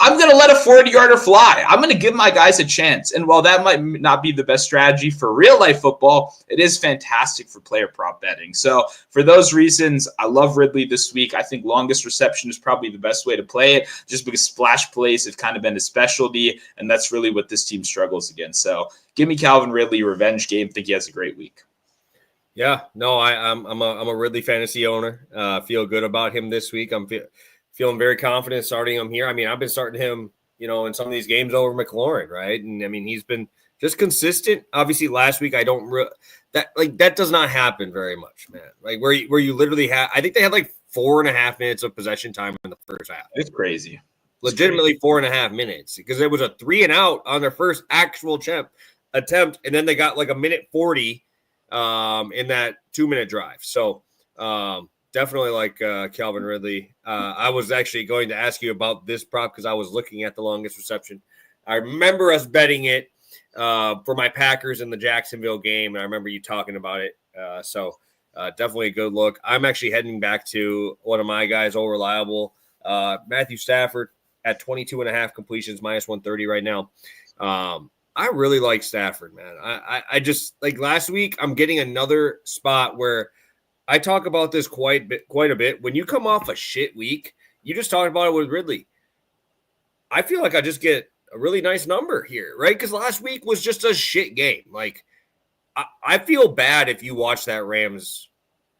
I'm going to let a 40-yarder fly. I'm going to give my guys a chance. And while that might not be the best strategy for real-life football, it is fantastic for player prop betting. So for those reasons, I love Ridley this week. I think longest reception is probably the best way to play it, just because splash plays have kind of been his specialty, and that's really what this team struggles against. So give me Calvin Ridley, revenge game. Think he has a great week. Yeah, no, I'm a Ridley fantasy owner. Feel good about him this week. I'm feeling very confident starting him here. I mean, I've been starting him, in some of these games over McLaurin, right? And I mean, he's been just consistent. Obviously, last week that does not happen very much, man. Like where you literally have, I think they had like 4.5 minutes of possession time in the first half. It's crazy. Legitimately 4.5 minutes, because it was a 3 and out on their first actual attempt, and then they got like a minute 40 in that 2-minute drive. So definitely like Calvin Ridley. I was actually going to ask you about this prop because I was looking at the longest reception. I remember us betting it for my Packers in the Jacksonville game, and I remember you talking about it. So definitely a good look. I'm actually heading back to one of my guys, all reliable, Matthew Stafford at 22.5 completions, minus 130 right now. I really like Stafford, man. I just, like last week, I'm getting another spot where I talk about this quite a bit. When you come off a shit week, you just talked about it with Ridley. I feel like I just get a really nice number here, right? Because last week was just a shit game. Like, I feel bad if you watch that Rams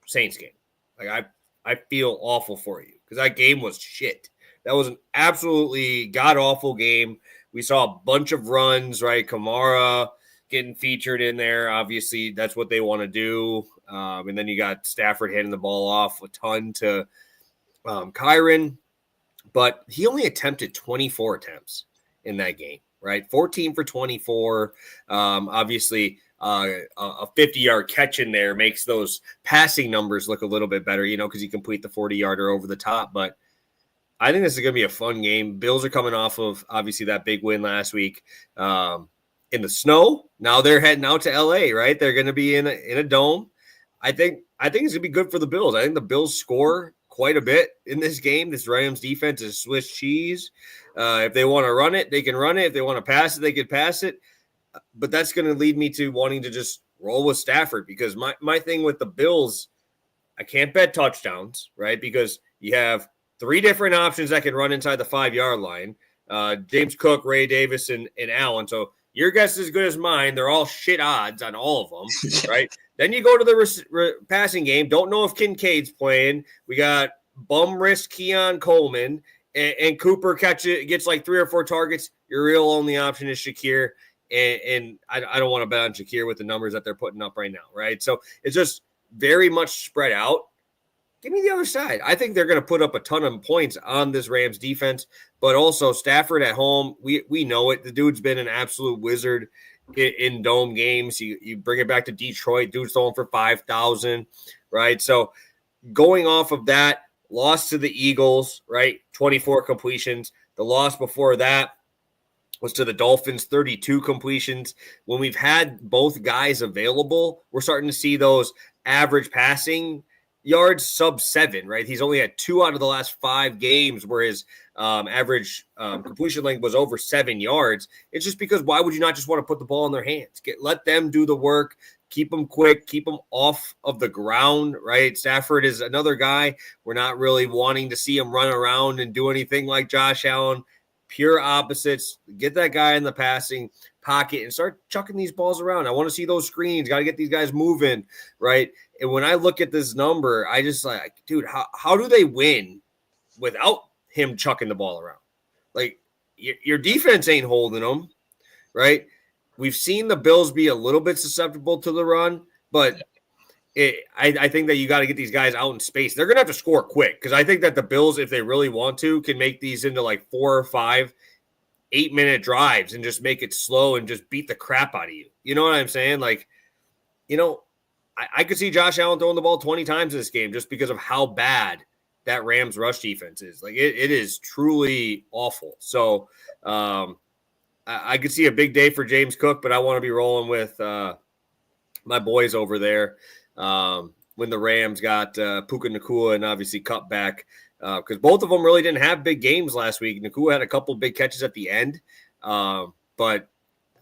Saints game. Like, I feel awful for you because that game was shit. That was an absolutely god-awful game. We saw a bunch of runs, right? Kamara getting featured in there. Obviously, that's what they want to do. And then you got Stafford handing the ball off a ton to Kyron. But he only attempted 24 attempts in that game, right? 14 for 24. Obviously, a 50-yard catch in there makes those passing numbers look a little bit better, because you complete the 40-yarder over the top. But I think this is going to be a fun game. Bills are coming off of, obviously, that big win last week in the snow. Now they're heading out to LA, right? They're going to be in a dome. I think it's going to be good for the Bills. I think the Bills score quite a bit in this game. This Rams defense is Swiss cheese. If they want to run it, they can run it. If they want to pass it, they can pass it. But that's going to lead me to wanting to just roll with Stafford, because my thing with the Bills, I can't bet touchdowns, right? Because you have 3 different options that can run inside the 5-yard line. James Cook, Ray Davis, and Allen. So your guess is as good as mine. They're all shit odds on all of them, right? Then you go to the passing game. Don't know if Kincaid's playing. We got bum wrist Keon Coleman, and Cooper gets like 3 or 4 targets. Your real only option is Shakir. And I don't want to bet on Shakir with the numbers that they're putting up right now, right? So it's just very much spread out. Give me the other side. I think they're going to put up a ton of points on this Rams defense, but also Stafford at home. We know it. The dude's been an absolute wizard in dome games. You bring it back to Detroit, dude's throwing for 5,000, right? So going off of that, loss to the Eagles, right? 24 completions. The loss before that was to the Dolphins, 32 completions. When we've had both guys available, we're starting to see those average passing yards sub 7, right? He's only had 2 out of the last 5 games where his average completion length was over 7 yards. It's just because why would you not just want to put the ball in their hands? Let them do the work, keep them quick, keep them off of the ground, right? Stafford is another guy. We're not really wanting to see him run around and do anything like Josh Allen. Pure opposites. Get that guy in the passing pocket and start chucking these balls around. I want to see those screens. Got to get these guys moving, right? And when I look at this number, I just like, dude, how do they win without him chucking the ball around? Like, your defense ain't holding them, right? We've seen the Bills be a little bit susceptible to the run, but I think that you got to get these guys out in space. They're going to have to score quick, because I think that the Bills, if they really want to, can make these into like 4 or 5 8-minute drives and just make it slow and just beat the crap out of you. You know what I'm saying? Like, I could see Josh Allen throwing the ball 20 times in this game just because of how bad that Rams rush defense is. Like, it is truly awful. So I could see a big day for James Cook, but I want to be rolling with my boys over there. When when the Rams got Puka Nacua and obviously cut back because both of them really didn't have big games last week. Nacua had a couple big catches at the end, but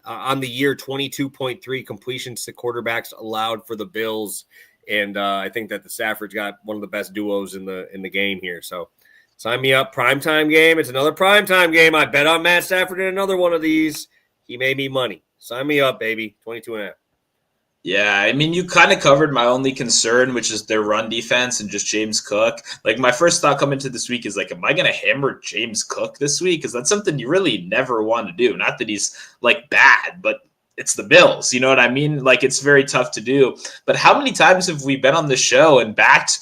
on the year, 22.3 completions to quarterbacks allowed for the Bills, and I think that the Stafford's got one of the best duos in the game here. So sign me up. Primetime game. It's another primetime game. I bet on Matt Stafford in another one of these. He made me money. Sign me up, baby. 22.5. Yeah, I mean, you kind of covered my only concern, which is their run defense and just James Cook. Like, my first thought coming to this week is, like, am I going to hammer James Cook this week? Because that's something you really never want to do. Not that he's, like, bad, but it's the Bills. You know what I mean? Like, it's very tough to do. But how many times have we been on the show and backed,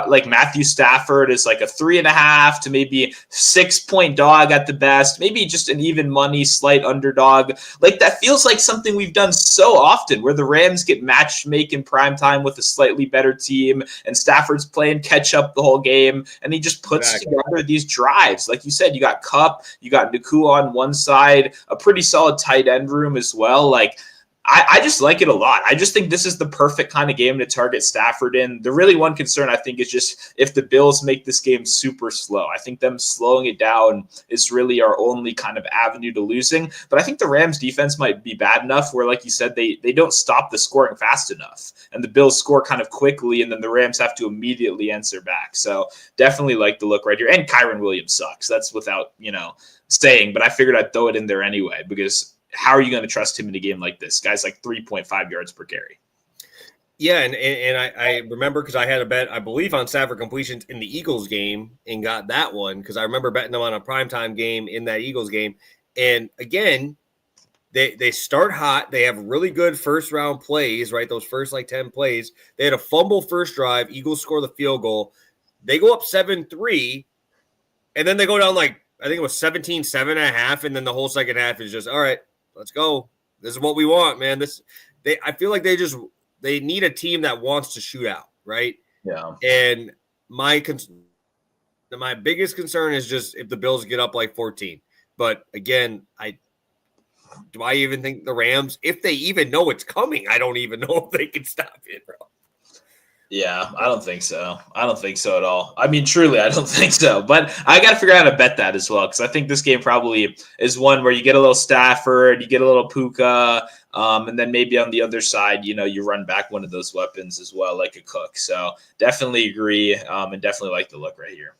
like, Matthew Stafford is like a 3.5 to maybe 6-point dog at the best, maybe just an even money, slight underdog. Like, that feels like something we've done so often where the Rams get match-make in prime time with a slightly better team and Stafford's playing catch up the whole game. And he just puts together these drives. Like you said, you got Kupp, you got Nacua on one side, a pretty solid tight end room as well. Like, I just like it a lot. I just think this is the perfect kind of game to target Stafford in. The really one concern, I think, is just if the Bills make this game super slow. I think them slowing it down is really our only kind of avenue to losing. But I think the Rams defense might be bad enough where, like you said, they don't stop the scoring fast enough. And the Bills score kind of quickly, and then the Rams have to immediately answer back. So definitely like the look right here. And Kyron Williams sucks. That's without, saying. But I figured I'd throw it in there anyway because how are you going to trust him in a game like this? Guy's like 3.5 yards per carry. Yeah, and I remember because I had a bet, I believe, on Stafford completions in the Eagles game and got that one because I remember betting them on a primetime game in that Eagles game. And again, they start hot. They have really good first-round plays, right? Those first, 10 plays. They had a fumble first drive. Eagles score the field goal. They go up 7-3, and then they go down I think it was 17-7.5, and then the whole second half is just, all right, let's go. This is what we want, man. I feel like they need a team that wants to shoot out, right? Yeah. And my biggest concern is just if the Bills get up 14. But again, do I even think the Rams, if they even know it's coming, I don't even know if they can stop it, bro. Yeah, I don't think so. I don't think so at all. I mean, truly, I don't think so. But I got to figure out how to bet that as well because I think this game probably is one where you get a little Stafford, you get a little Puka, and then maybe on the other side, you run back one of those weapons as well, like a Cook. So definitely agree and definitely like the look right here.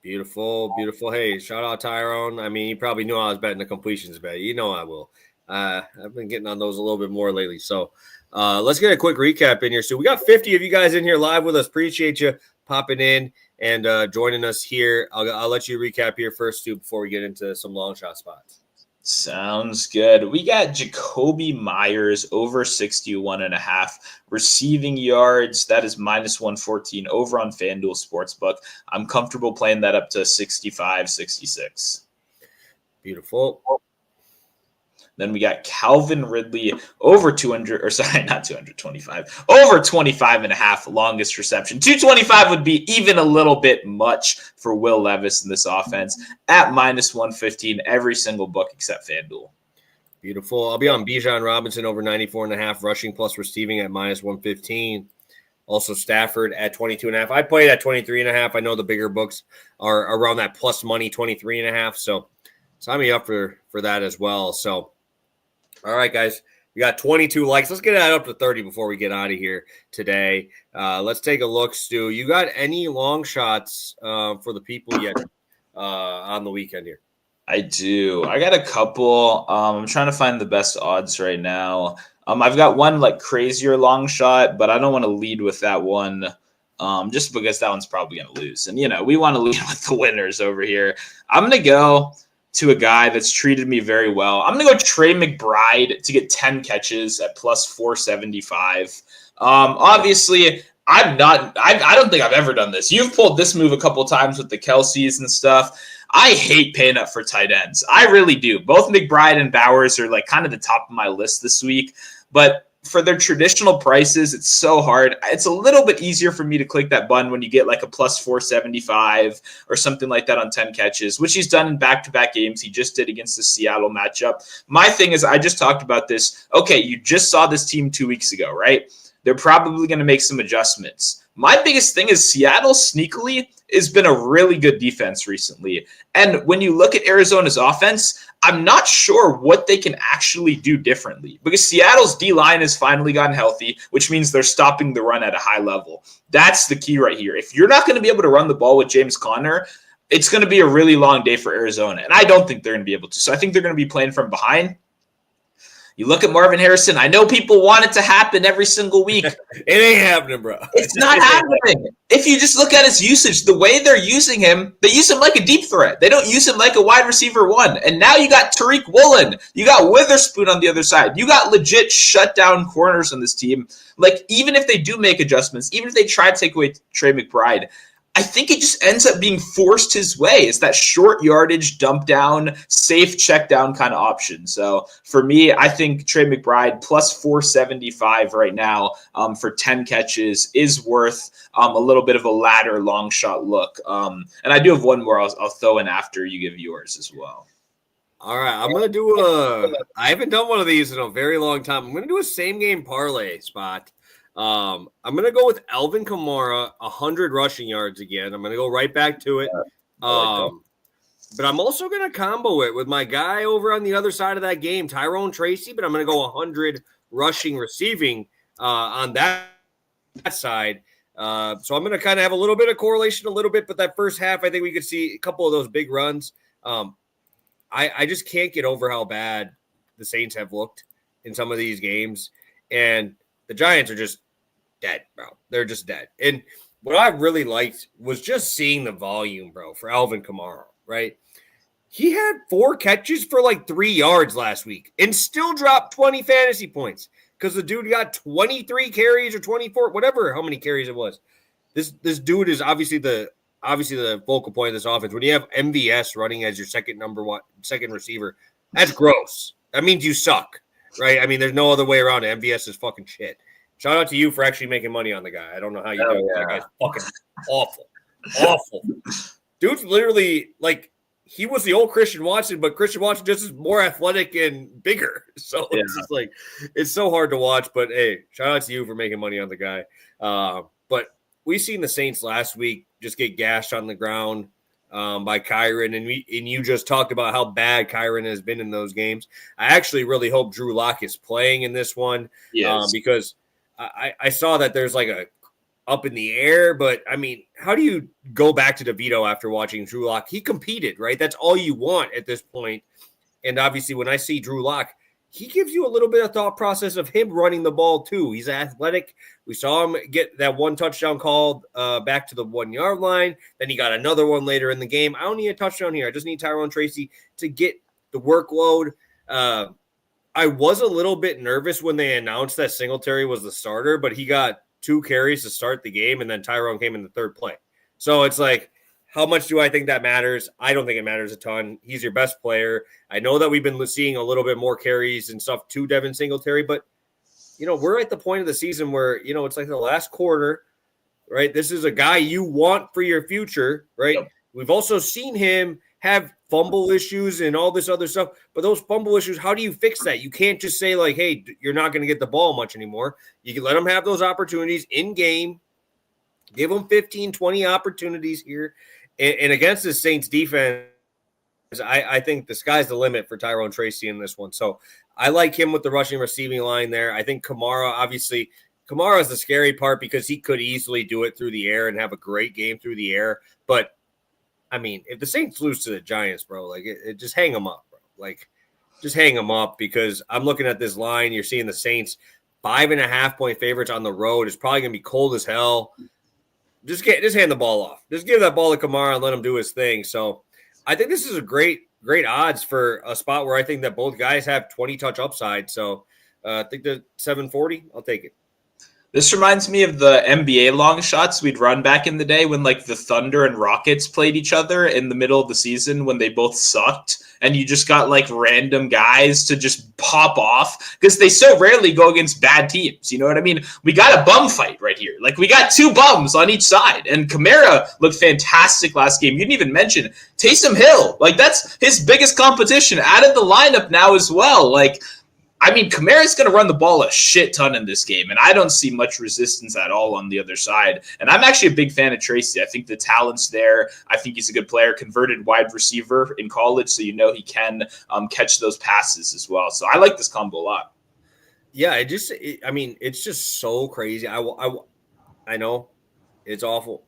Beautiful, beautiful. Hey, shout out Tyrone. I mean, you probably knew I was betting the completions bet. You know I will. I've been getting on those a little bit more lately. So let's get a quick recap in here. So we got 50 of you guys in here live with us. Appreciate you popping in and joining us here. I'll let you recap here first, too, before we get into some long shot spots. Sounds good. We got Jacoby Myers over 61.5 receiving yards. That is -114 over on FanDuel Sportsbook. I'm comfortable playing that up to 65, 66. Beautiful. Then we got Calvin Ridley over 225, over 25.5 longest reception. 225 would be even a little bit much for Will Levis in this offense at -115 every single book except FanDuel. Beautiful. I'll be on Bijan Robinson over 94.5 rushing plus receiving at -115. Also Stafford at 22.5. I played at 23.5. I know the bigger books are around that plus money 23.5. So sign me up for that as well. So. All right, guys, we got 22 likes. Let's get that up to 30 before we get out of here today. Let's take a look, Stu. You got any long shots for the people yet on the weekend here? I do. I got a couple. I'm trying to find the best odds right now. I've got one crazier long shot, but I don't want to lead with that one just because that one's probably going to lose. And, we want to lead with the winners over here. I'm going to go to a guy that's treated me very well. I'm going to go Trey McBride to get 10 catches at +475. Obviously, I don't think I've ever done this. You've pulled this move a couple times with the Kelseys and stuff. I hate paying up for tight ends. I really do. Both McBride and Bowers are kind of the top of my list this week. But for their traditional prices, it's so hard. It's a little bit easier for me to click that button when you get a +475 or something like that on 10 catches, which he's done in back-to-back games. He just did against the Seattle matchup. My thing is, I just talked about this. Okay, you just saw this team 2 weeks ago, right? they're probably going to make some adjustments. My biggest thing is Seattle sneakily has been a really good defense recently. And when you look at Arizona's offense, I'm not sure what they can actually do differently because Seattle's D-line has finally gotten healthy, which means they're stopping the run at a high level. That's the key right here. If you're not going to be able to run the ball with James Conner, it's going to be a really long day for Arizona. And I don't think they're going to be able to. So I think they're going to be playing from behind. You look at Marvin Harrison. I know people want it to happen every single week. It ain't happening, bro. It's not happening. If you just look at his usage, the way they're using him, they use him like a deep threat. They don't use him like a wide receiver one. And now you got Tariq Woolen. You got Witherspoon on the other side. You got legit shutdown corners on this team. Like, even if they do make adjustments, even if they try to take away Trey McBride, I think it just ends up being forced his way. It's that short yardage, dump down, safe check down kind of option. So for me, I think Trey McBride plus 475 right now for 10 catches is worth a little bit of a ladder long shot look. And I do have one more I'll throw in after you give yours as well. All right, I'm going to do I haven't done one of these in a very long time. I'm going to do a same game parlay spot. I'm going to go with Alvin Kamara, 100 rushing yards again. I'm going to go right back to it. But I'm also going to combo it with my guy over on the other side of that game, Tyrone Tracy, but I'm going to go 100 rushing receiving on that side. So I'm going to kind of have a little bit of correlation, but that first half, I think we could see a couple of those big runs. I just can't get over how bad the Saints have looked in some of these games. And the Giants are just dead, bro. They're just dead. And what I really liked was just seeing the volume, bro, for Alvin Kamara, right? He had 4 catches for like 3 yards last week and still dropped 20 fantasy points because the dude got 23 carries or 24, whatever, how many carries it was. This dude is obviously the focal point of this offense. When you have MVS running as your second receiver, that's gross. That means you suck, right? I mean, there's no other way around it. MVS is fucking shit. Shout out to you for actually making money on the guy. I don't know how you do it. That guy's fucking awful. Dude's literally like he was the old Christian Watson, but Christian Watson just is more athletic and bigger. So it's just like it's so hard to watch. But hey, shout out to you for making money on the guy. But we seen the Saints last week just get gashed on the ground by Kyren, and you just talked about how bad Kyren has been in those games. I actually really hope Drew Lock is playing in this one because I saw that there's like a up in the air, but I mean, how do you go back to DeVito after watching Drew Lock? He competed, right? That's all you want at this point. And obviously when I see Drew Lock, he gives you a little bit of thought process of him running the ball too. He's athletic. We saw him get that one touchdown called back to the 1 yard line. Then he got another one later in the game. I don't need a touchdown here. I just need Tyrone Tracy to get the workload. I was a little bit nervous when they announced that Singletary was the starter, but he got 2 carries to start the game, and then Tyrone came in the third play. So it's like, how much do I think that matters? I don't think it matters a ton. He's your best player. I know that we've been seeing a little bit more carries and stuff to Devin Singletary, but, we're at the point of the season where, it's like the last quarter, right? This is a guy you want for your future, right? Yep. We've also seen him have fumble issues and all this other stuff, but those fumble issues, how do you fix that? You can't just say like, hey, you're not going to get the ball much anymore. You can let them have those opportunities in game, give them 15, 20 opportunities here. And against the Saints defense, I think the sky's the limit for Tyrone Tracy in this one. So I like him with the rushing receiving line there. I think Kamara is the scary part because he could easily do it through the air and have a great game through the air. But I mean, if the Saints lose to the Giants, bro, like it just hang them up, bro. Like just hang them up because I'm looking at this line. You're seeing the Saints 5.5-point favorites on the road. It's probably going to be cold as hell. Just hand the ball off. Just give that ball to Kamara and let him do his thing. So I think this is a great odds for a spot where I think that both guys have 20 touch upside. So I think the 740, I'll take it. This reminds me of the NBA long shots we'd run back in the day when like the Thunder and Rockets played each other in the middle of the season when they both sucked. And you just got like random guys to just pop off because they so rarely go against bad teams. You know what I mean? We got a bum fight right here. Like we got 2 bums on each side. And Kamara looked fantastic last game. You didn't even mention Taysom Hill. Like that's his biggest competition out of the lineup now as well. Like I mean, Kamara's going to run the ball a shit ton in this game, and I don't see much resistance at all on the other side. And I'm actually a big fan of Tracy. I think the talent's there. I think he's a good player, converted wide receiver in college, so he can catch those passes as well. So I like this combo a lot. Yeah, it's just so crazy. I know it's awful.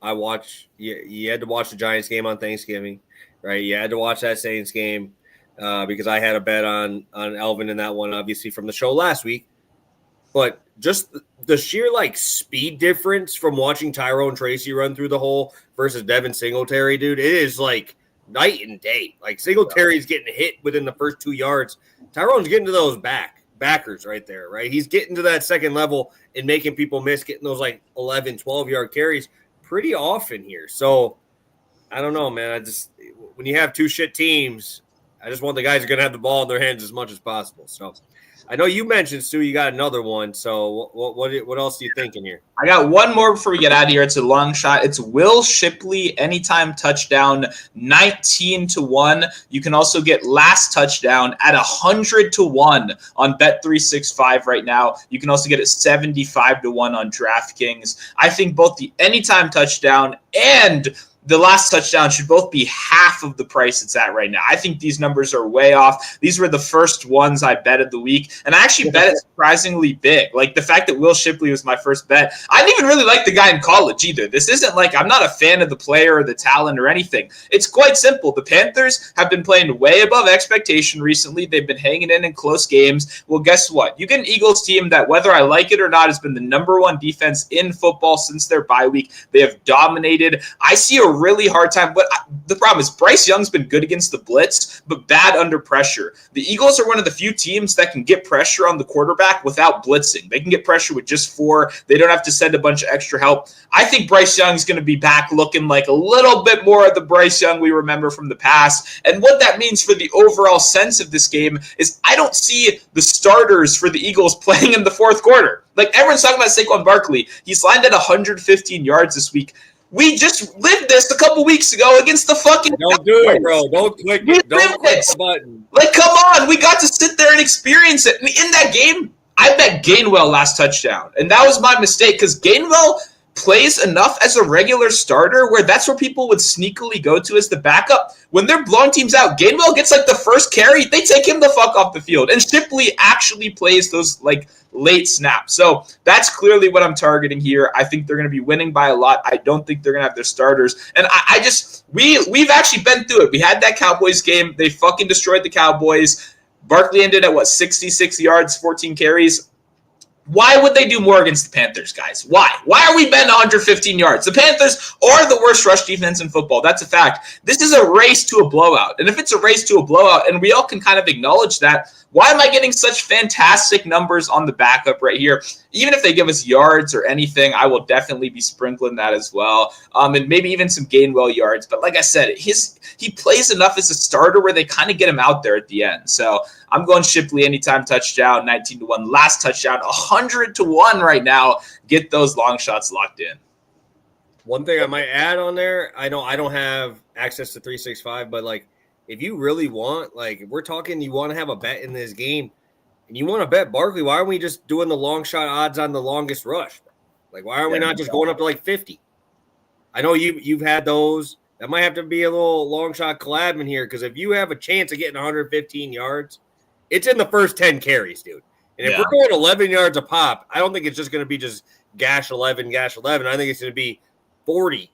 You had to watch the Giants game on Thanksgiving, right? You had to watch that Saints game. Because I had a bet on Elvin in that one, obviously from the show last week. But just the sheer speed difference from watching Tyrone Tracy run through the hole versus Devin Singletary, dude, it is like night and day. Like Singletary's getting hit within the first 2 yards. Tyrone's getting to those backers right there, right? He's getting to that second level and making people miss, getting those 11, 12-yard carries pretty often here. So I don't know, man. When you have two shit teams, I just want the guys who are going to have the ball in their hands as much as possible. So I know you mentioned, Stu, you got another one. So what else are you thinking here? I got one more before we get out of here. It's a long shot. It's Will Shipley, anytime touchdown, 19-1. You can also get last touchdown at 100-1 on Bet365 right now. You can also get it 75-1 on DraftKings. I think both the anytime touchdown and the last touchdown should both be half of the price it's at right now. I think these numbers are way off. These were the first ones I bet of the week, and I actually bet it surprisingly big. Like the fact that Will Shipley was my first bet. I didn't even really like the guy in college either. This isn't I'm not a fan of the player or the talent or anything. It's quite simple. The Panthers have been playing way above expectation recently. They've been hanging in close games. Well, guess what? You get an Eagles team that, whether I like it or not, has been the number one defense in football since their bye week. They have dominated. I see a really hard time, but the problem is Bryce Young's been good against the blitz, but bad under pressure. The Eagles are one of the few teams that can get pressure on the quarterback without blitzing. They can get pressure with just 4. They don't have to send a bunch of extra help. I think Bryce Young's going to be back looking like a little bit more of the Bryce Young we remember from the past. And what that means for the overall sense of this game is I don't see the starters for the Eagles playing in the fourth quarter. Everyone's talking about Saquon Barkley. He's lined at 115 yards this week. We just lived this a couple weeks ago against the fucking Don't do it, bro. Don't click it. Don't click the button. Come on. We got to sit there and experience it. In that game, I bet Gainwell last touchdown. And that was my mistake because Gainwell plays enough as a regular starter where that's where people would sneakily go to as the backup. When they're blowing teams out, Gainwell gets the first carry. They take him the fuck off the field. And Shipley actually plays those late snaps. So that's clearly what I'm targeting here. I think they're going to be winning by a lot. I don't think they're going to have their starters. And we've actually been through it. We had that Cowboys game. They fucking destroyed the Cowboys. Barkley ended at 66 yards, 14 carries. Why would they do more against the Panthers, guys? Why? Why are we betting 115 yards? The Panthers are the worst rush defense in football. That's a fact. This is a race to a blowout. And if it's a race to a blowout, and we all can kind of acknowledge that, why am I getting such fantastic numbers on the backup right here? Even if they give us yards or anything, I will definitely be sprinkling that as well. And maybe even some Gainwell yards. But like I said, he plays enough as a starter where they kind of get him out there at the end. So I'm going Shipley anytime touchdown, 19-1. Last touchdown, 100-1 right now. Get those long shots locked in. One thing I might add on there, I know I don't have access to 365, but if you really want, if we're talking you want to have a bet in this game and you want to bet Barkley, why aren't we just doing the long shot odds on the longest rush? Why aren't we not just going up to 50? I know you've had those. That might have to be a little long shot collab in here because if you have a chance of getting 115 yards, it's in the first 10 carries, dude. And if we're going 11 yards a pop, I don't think it's just going to be just gash 11. I think it's going to be 40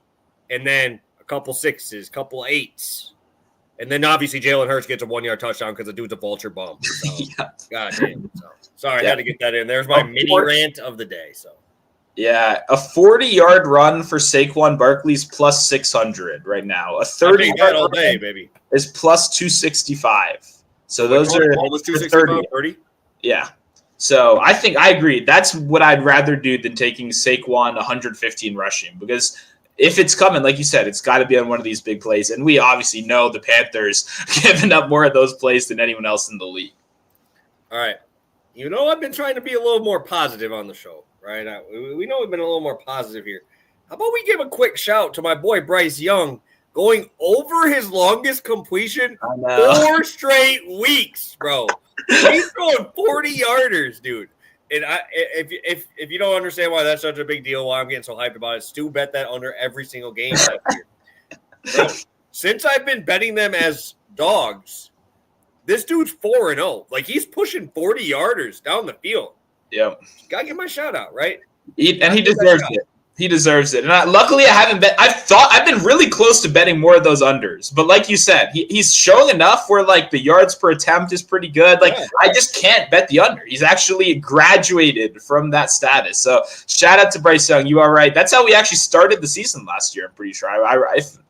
and then a couple 6s, couple 8s. And then obviously Jalen Hurts gets a 1-yard touchdown because the dude's a vulture bum. So, God damn. So, sorry, I had to get that in. There's my mini rant of the day. So, yeah, a 40-yard run for Saquon Barkley's plus 600 right now. A 30-yard all day, baby, is plus 265. So those are almost 265, 30. Yeah. So I think I agree. That's what I'd rather do than taking Saquon 115 rushing because if it's coming, like you said, it's got to be on one of these big plays. And we obviously know the Panthers giving up more of those plays than anyone else in the league. All right. I've been trying to be a little more positive on the show, right? We know we've been a little more positive here. How about we give a quick shout to my boy Bryce Young going over his longest completion 4 straight weeks, bro. He's throwing 40-yarders, dude. And if you don't understand why that's such a big deal, why I'm getting so hyped about it, Stu bet that under every single game last year. Bro, since I've been betting them as dogs, this dude's 4-0. Like, he's pushing 40-yarders down the field. Yep. Gotta give my shout out, right? He deserves it. He deserves it. And luckily, I haven't bet. I've been really close to betting more of those unders. But like you said, he's showing enough where like the yards per attempt is pretty good. Like I just can't bet the under. He's actually graduated from that status. So shout out to Bryce Young. You are right. That's how we actually started the season last year. I'm pretty sure.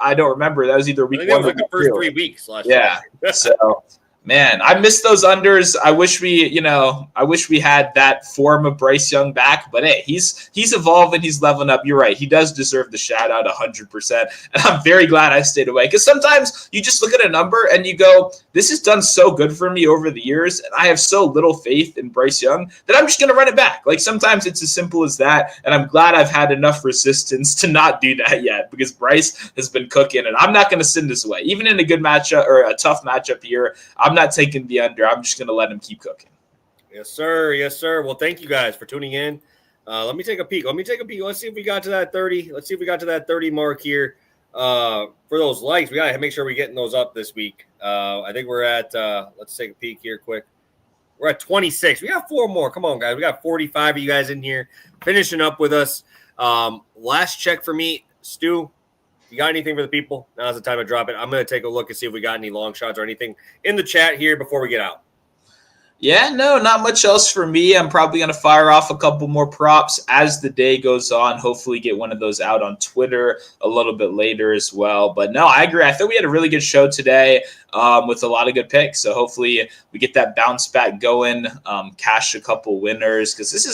I don't remember. That was either week 1 or like the first 3 weeks last year. Yeah. So. Man, I miss those unders. I wish we had that form of Bryce Young back. But hey, he's evolving. He's leveling up. You're right. He does deserve the shout out 100%. And I'm very glad I stayed away because sometimes you just look at a number and you go, "This has done so good for me over the years, and I have so little faith in Bryce Young that I'm just going to run it back." Like sometimes it's as simple as that. And I'm glad I've had enough resistance to not do that yet because Bryce has been cooking, and I'm not going to send this away, even in a good matchup or a tough matchup here. I'm not taking the under. I'm just going to let him keep cooking. Yes, sir. Yes, sir. Well, thank you guys for tuning in. Let me take a peek. Let's see if we got to that 30. Let's see if we got to that 30 mark here. For those likes, we got to make sure we're getting those up this week. I think we're at, let's take a peek here quick. We're at 26. We got 4 more. Come on, guys. We got 45 of you guys in here finishing up with us. Last check for me, Stu. You got anything for the people? Now's the time to drop it. I'm going to take a look and see if we got any long shots or anything in the chat here before we get out. Yeah, no, not much else for me. I'm probably going to fire off a couple more props as the day goes on. Hopefully get one of those out on Twitter a little bit later as well. But no, I agree. I thought we had a really good show today with a lot of good picks. So hopefully we get that bounce back going, cash a couple winners because this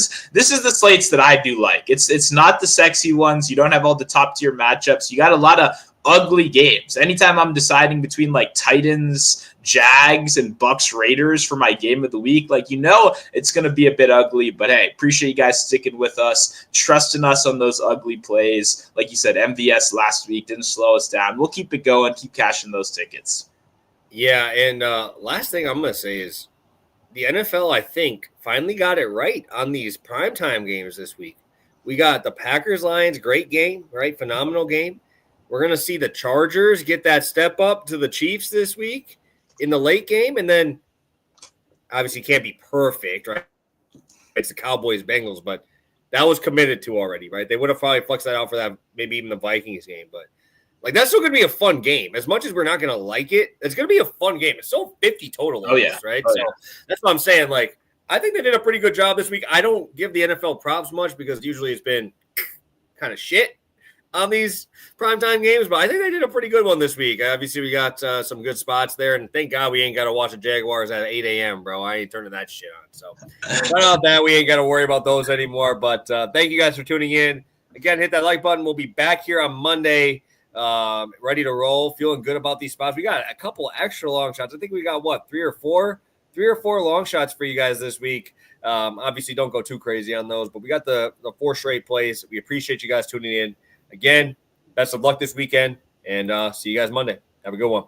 is the slates that I do like. It's not the sexy ones. You don't have all the top tier matchups. You got a lot of ugly games. Anytime I'm deciding between like Titans, Jags, and Bucks Raiders for my game of the week, like it's going to be a bit ugly. But hey, appreciate you guys sticking with us, trusting us on those ugly plays. Like you said, MVS last week didn't slow us down. We'll keep it going, keep cashing those tickets. Yeah, and last thing I'm going to say is the NFL, I think, finally got it right on these primetime games this week. We got the Packers-Lions, great game, right? Phenomenal game. We're going to see the Chargers get that step up to the Chiefs this week in the late game. And then obviously can't be perfect, right? It's the Cowboys-Bengals, but that was committed to already, right? They would have probably flexed that out for that, maybe even the Vikings game. But like that's still going to be a fun game. As much as we're not going to like it, it's going to be a fun game. It's still 50 total, right? So that's what I'm saying. Like I think they did a pretty good job this week. I don't give the NFL props much because usually it's been kind of shit on these primetime games, but I think they did a pretty good one this week. Obviously, we got some good spots there, and thank God we ain't got to watch the Jaguars at 8 a.m., bro. I ain't turning that shit on. So, about that, we ain't got to worry about those anymore. But thank you guys for tuning in. Again, hit that like button. We'll be back here on Monday, ready to roll, feeling good about these spots. We got a couple extra long shots. I think we got, 3 or 4 long shots for you guys this week. Obviously, don't go too crazy on those, but we got the 4 straight plays. We appreciate you guys tuning in. Again, best of luck this weekend, and see you guys Monday. Have a good one.